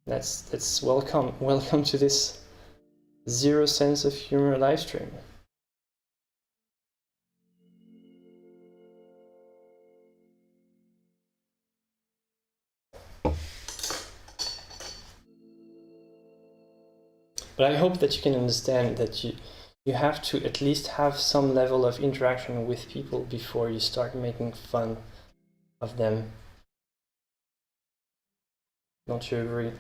That's welcome. Welcome to this zero sense of humor live stream. But I hope that you can understand that you have to at least have some level of interaction with people before you start making fun of them. Don't you agree?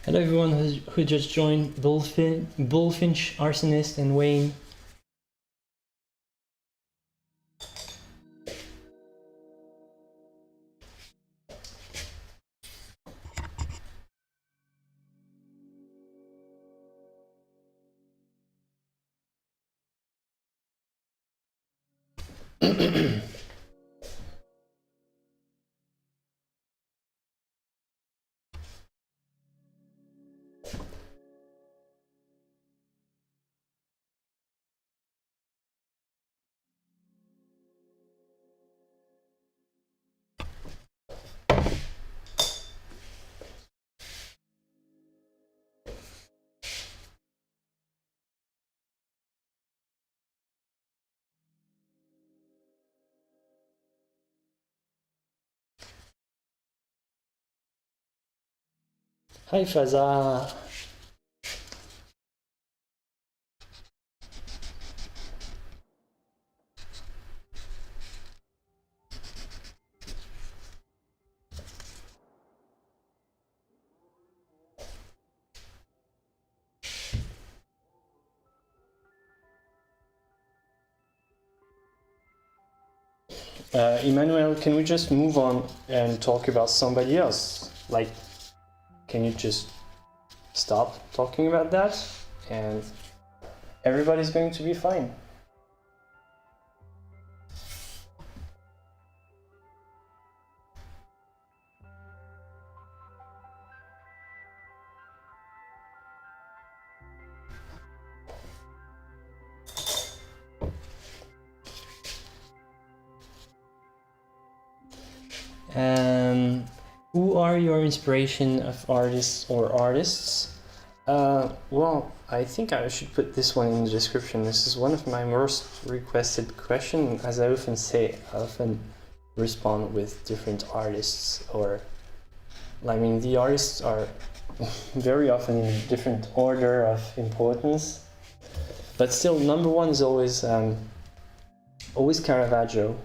Hello everyone who just joined, Bullfinch, Arsonist, and Wayne. Hi Faza. Emmanuel, can we just move on and talk about somebody else? Like, can you just stop talking about that and everybody's going to be fine? Who are your inspiration of artists or artists? Well, I think I should put this one in the description. This is one of my most requested questions. As I often say, I often respond with different artists, or I mean, the artists are very often in different order of importance, but still number one is always Caravaggio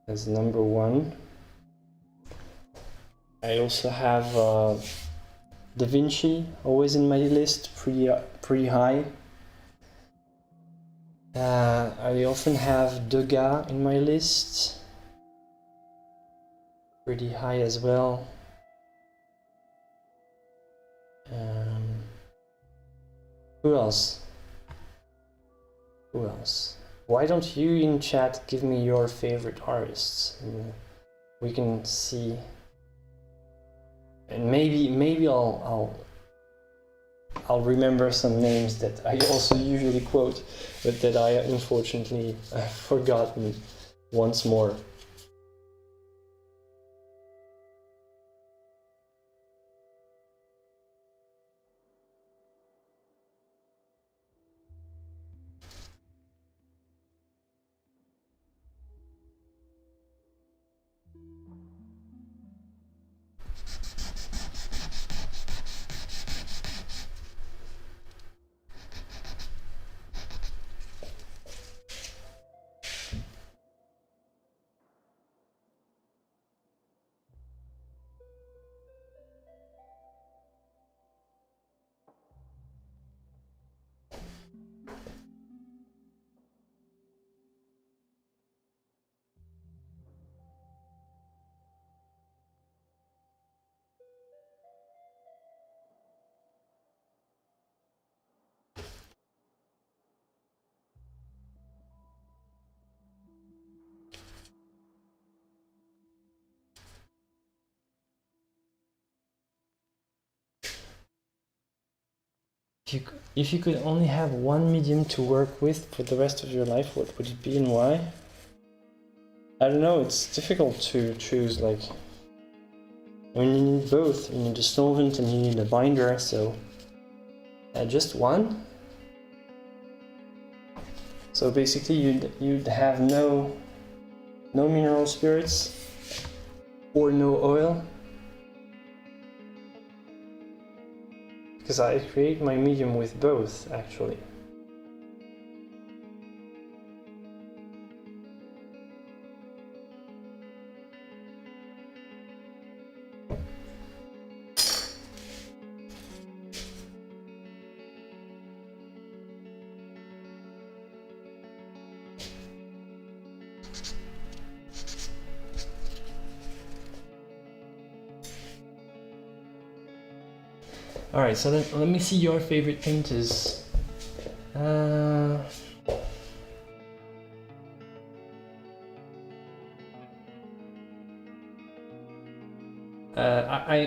as number one. I also have Da Vinci always in my list, pretty high. I often have Degas in my list, pretty high as well. Who else? Who else? Why don't you in chat give me your favorite artists? And we can see, and maybe I'll remember some names that I also usually quote, but that I unfortunately have forgotten once more. If you could only have one medium to work with for the rest of your life, what would it be and why? I don't know, it's difficult to choose, like, I mean, you need both. You need a solvent and you need a binder, so just one. So basically you'd have no mineral spirits or no oil. Because I create my medium with both, actually. Alright, so let me see your favorite painters.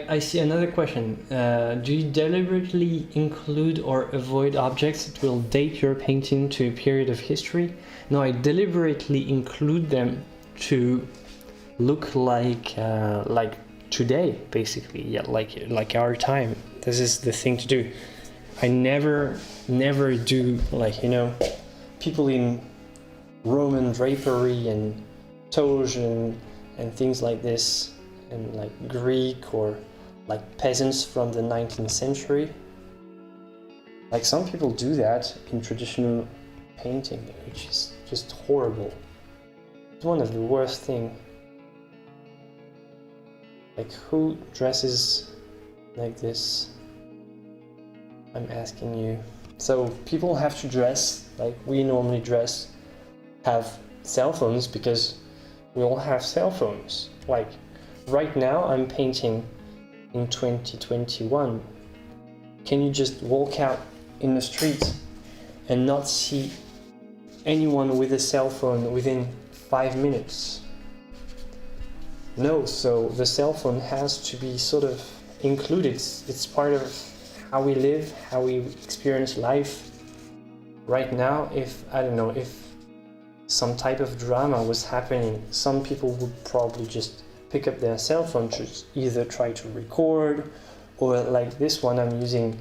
I see another question. Do you deliberately include or avoid objects that will date your painting to a period of history? No, I deliberately include them to look like today, basically. Yeah, like our time. This is the thing to do. I never do, like, you know, people in Roman drapery and toge and things like this, and like Greek or like peasants from the 19th century. Like, some people do that in traditional painting, which is just horrible. It's one of the worst things. Like, who dresses like this? I'm asking you. So people have to dress like we normally dress, have cell phones, because we all have cell phones. Like, right now I'm painting in 2021. Can you just walk out in the street and not see anyone with a cell phone within 5 minutes? No, so the cell phone has to be sort of included. It's part of how we live, how we experience life. Right now, if some type of drama was happening, some people would probably just pick up their cell phone to either try to record, or like this one, I'm using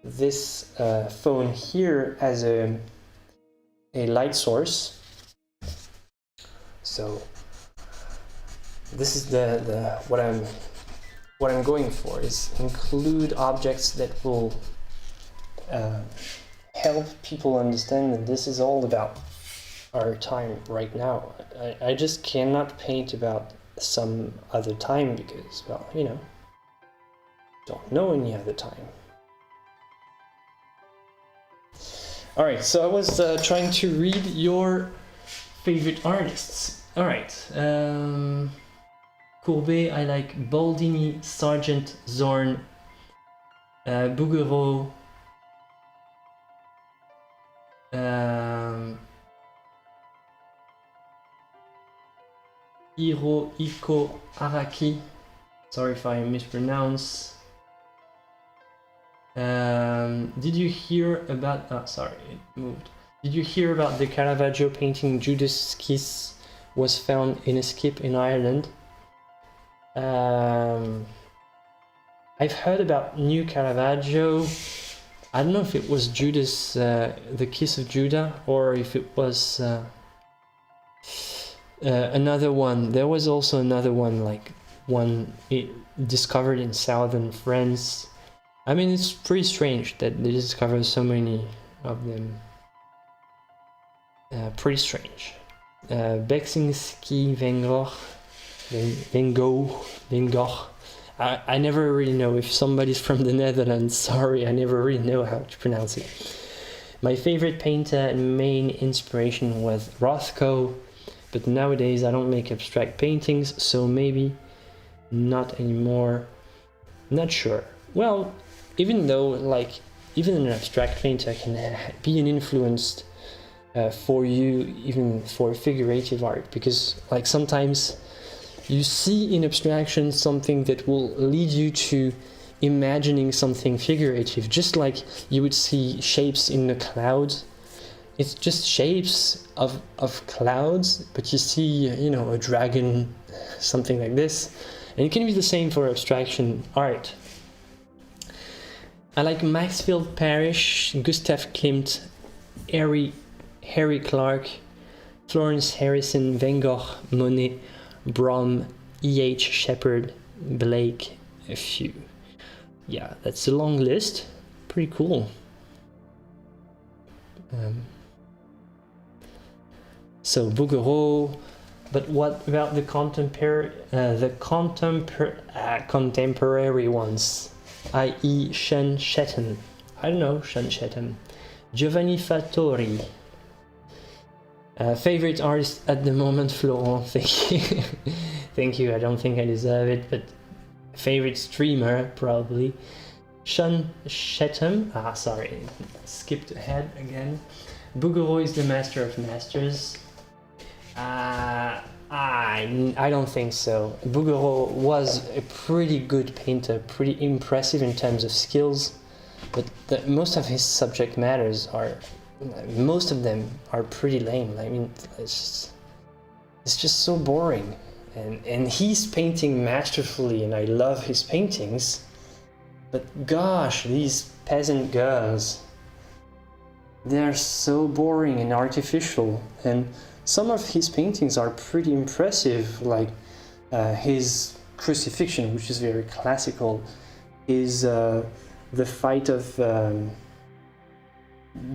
this phone here as a light source. So this is the what I'm going for, is include objects that will help people understand that this is all about our time right now. I just cannot paint about some other time because, well, you know, don't know any other time. All right, so I was trying to read your favorite artists. All right, Courbet, I like Baldini, Sargent, Zorn, Bouguereau, Hirohiko Araki. Sorry if I mispronounce. Did you hear about... Oh, sorry, it moved. Did you hear about the Caravaggio painting Judas Kiss was found in a skip in Ireland? I've heard about new Caravaggio. I don't know if it was Judas, the Kiss of Judah, or if it was another one. There was also another one, like one discovered in southern France. I mean, it's pretty strange that they discover so many of them. Pretty strange. Beksinski, Van Gogh. I never really know if somebody's from the Netherlands. Sorry, I never really know how to pronounce it. My favorite painter and main inspiration was Rothko, but nowadays I don't make abstract paintings, so maybe not anymore. Not sure. Well, even though, like, even an abstract painter can be an influence for you, even for figurative art, because, like, sometimes you see in abstraction something that will lead you to imagining something figurative, just like you would see shapes in the clouds. It's just shapes of clouds, but you see, you know, a dragon, something like this. And it can be the same for abstraction art. I like Maxfield Parrish, Gustav Klimt, Harry Clark, Florence Harrison, Van Gogh, Monet, Brom, E.H. Shepard, Blake, a few. Yeah, that's a long list. Pretty cool. So Bouguereau, but what about the contemporary ones, i.e. Sean Shetton? I don't know, Sean Shetton. Giovanni Fattori. Favorite artist at the moment, Florent, thank you. Thank you, I don't think I deserve it, but favorite streamer, probably. Sean Shetton, sorry, skipped ahead again. Bouguereau is the master of masters. I don't think so. Bouguereau was a pretty good painter, pretty impressive in terms of skills, but most of his subject matters most of them are pretty lame. I mean, it's just so boring. And he's painting masterfully, and I love his paintings. But gosh, these peasant girls, they're so boring and artificial. And some of his paintings are pretty impressive, like his Crucifixion, which is very classical, his the fight of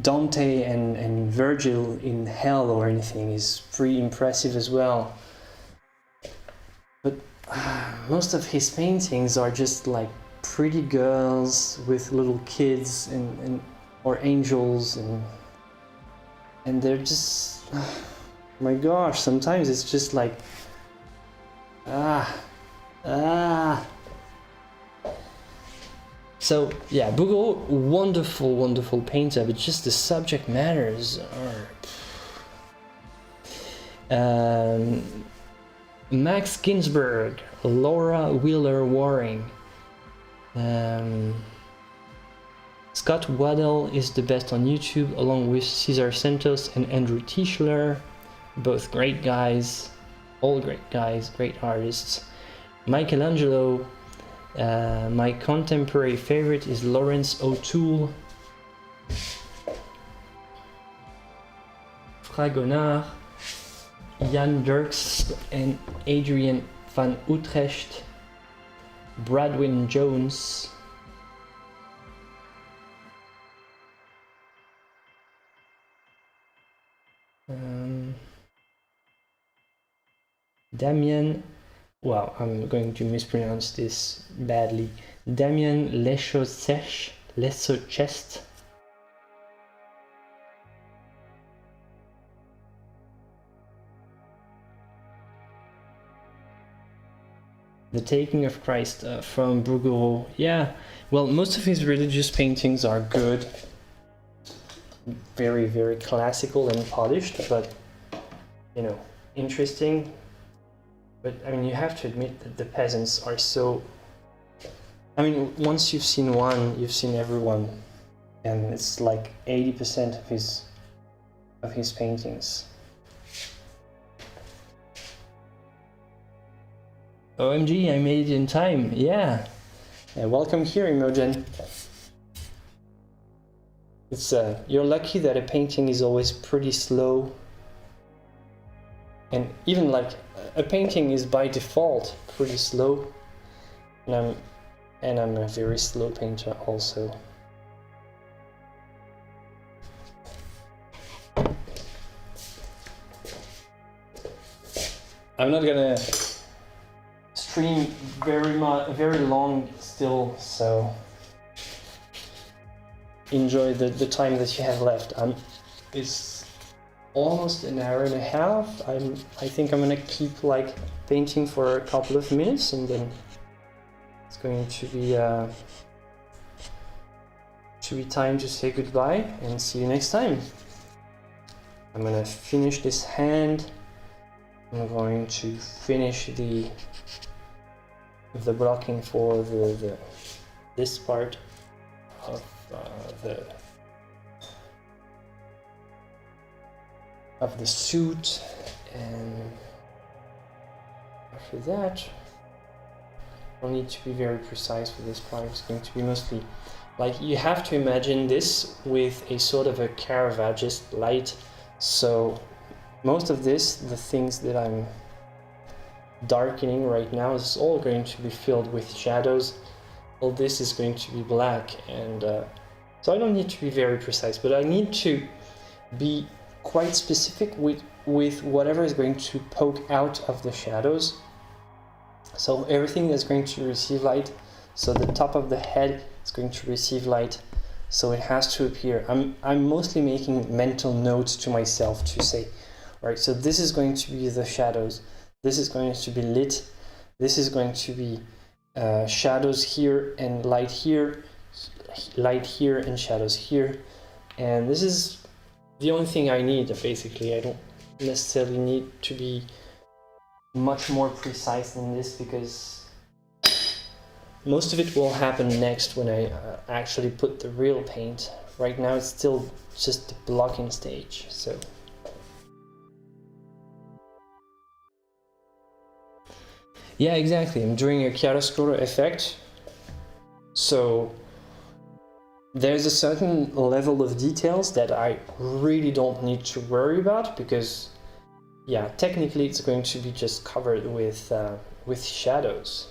Dante and Virgil in hell or anything is pretty impressive as well. But most of his paintings are just like pretty girls with little kids and or angels, and they're just my gosh, sometimes it's just like So yeah, Bouguereau, wonderful painter, but just the subject matters are... Max Ginsberg, Laura Wheeler Waring. Scott Waddell is the best on YouTube, along with Cesar Santos and Andrew Tischler. Both great guys, all great guys, great artists. Michelangelo. My contemporary favorite is Lawrence O'Toole. Fragonard, Jan Dirks and Adrian van Utrecht. Bradwin Jones. Damien Wow, I'm going to mispronounce this badly. Damien Leschocest. The Taking of Christ from Bouguereau. Yeah, well, most of his religious paintings are good. Very, very classical and polished, but, you know, interesting. But, I mean, you have to admit that the peasants are so... I mean, once you've seen one, you've seen everyone. And it's like 80% of his paintings. OMG, I made it in time. Yeah. Welcome here, Imogen. It's you're lucky that a painting is always pretty slow. And even like a painting is by default pretty slow. And I'm a very slow painter also. I'm not gonna stream very long still, so enjoy the time that you have left. It's almost an hour and a half. I think I'm gonna keep like painting for a couple of minutes, and then it's going to be time to say goodbye and see you next time. I'm gonna finish this hand. I'm going to finish the blocking for this part of the suit, and after that I'll need to be very precise for this part. It's going to be mostly like, you have to imagine this with a sort of a Caravagist light, so most of this, the things that I'm darkening right now, is all going to be filled with shadows. All this is going to be black, and so I don't need to be very precise, but I need to be quite specific with whatever is going to poke out of the shadows. So everything that's going to receive light, so the top of the head is going to receive light, so it has to appear. I'm mostly making mental notes to myself to say, right, so this is going to be the shadows, this is going to be lit, this is going to be shadows here and light here and shadows here, and this is the only thing I need, basically. I don't necessarily need to be much more precise than this, because most of it will happen next when I actually put the real paint. Right now it's still just the blocking stage, so... Yeah, exactly. I'm doing a chiaroscuro effect, so there's a certain level of details that I really don't need to worry about, because, yeah, technically it's going to be just covered with shadows.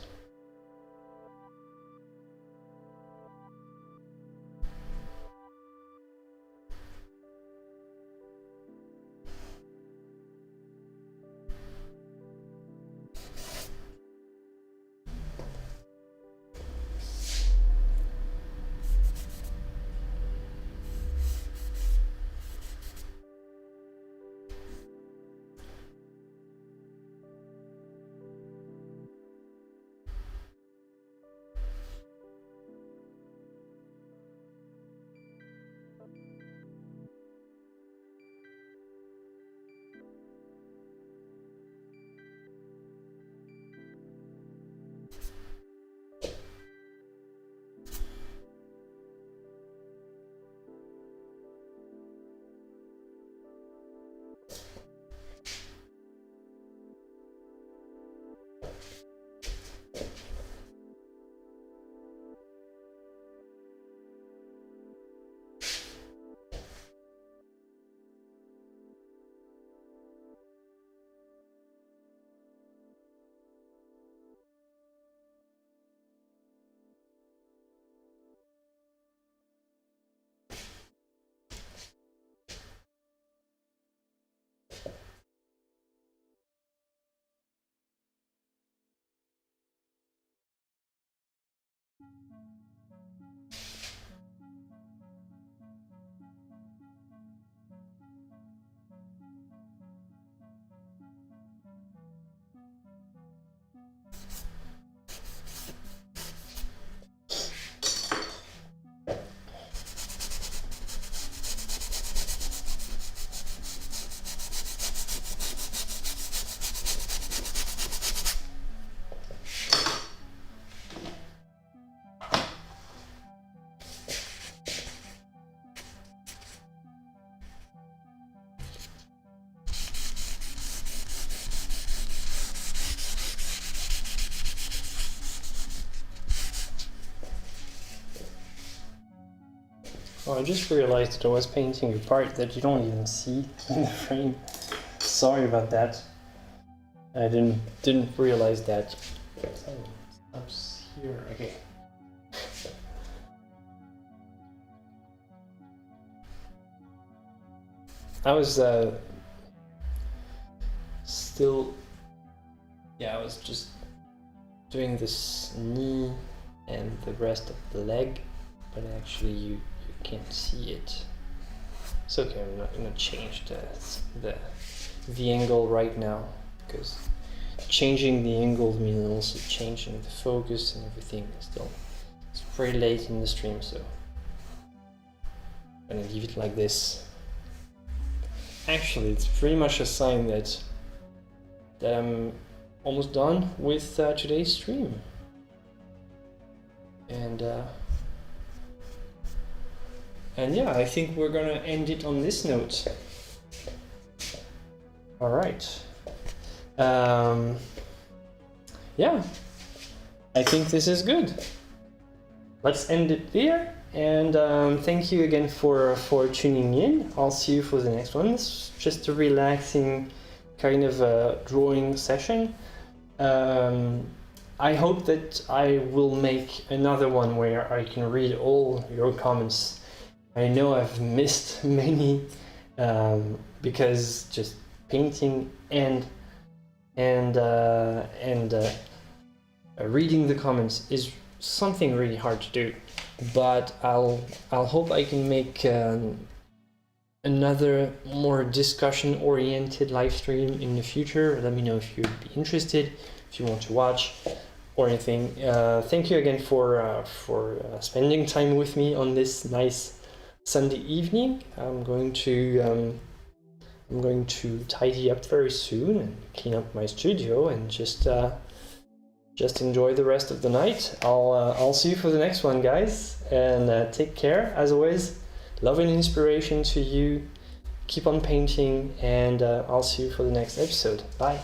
Oh, I just realized that I was painting a part that you don't even see in the frame. Sorry about that. I didn't realize that. So, stops here. Okay. I was still, yeah, I was just doing this knee and the rest of the leg, but actually you can't see it. It's okay, I'm not gonna change the angle right now, because changing the angle means also changing the focus and everything. Still, it's very late in the stream, so I'm gonna leave it like this. Actually, it's pretty much a sign that I'm almost done with today's stream. And yeah, I think we're gonna end it on this note. All right. Yeah, I think this is good. Let's end it there. And thank you again for tuning in. I'll see you for the next one. It's just a relaxing kind of drawing session. I hope that I will make another one where I can read all your comments. I know I've missed many because just painting and reading the comments is something really hard to do. But I'll hope I can make another more discussion-oriented live stream in the future. Let me know if you'd be interested, if you want to watch or anything. Thank you again for spending time with me on this nice Sunday evening. I'm going to tidy up very soon and clean up my studio and just enjoy the rest of the night. I'll see you for the next one, guys, and take care. As always, love and inspiration to you. Keep on painting, and I'll see you for the next episode. Bye.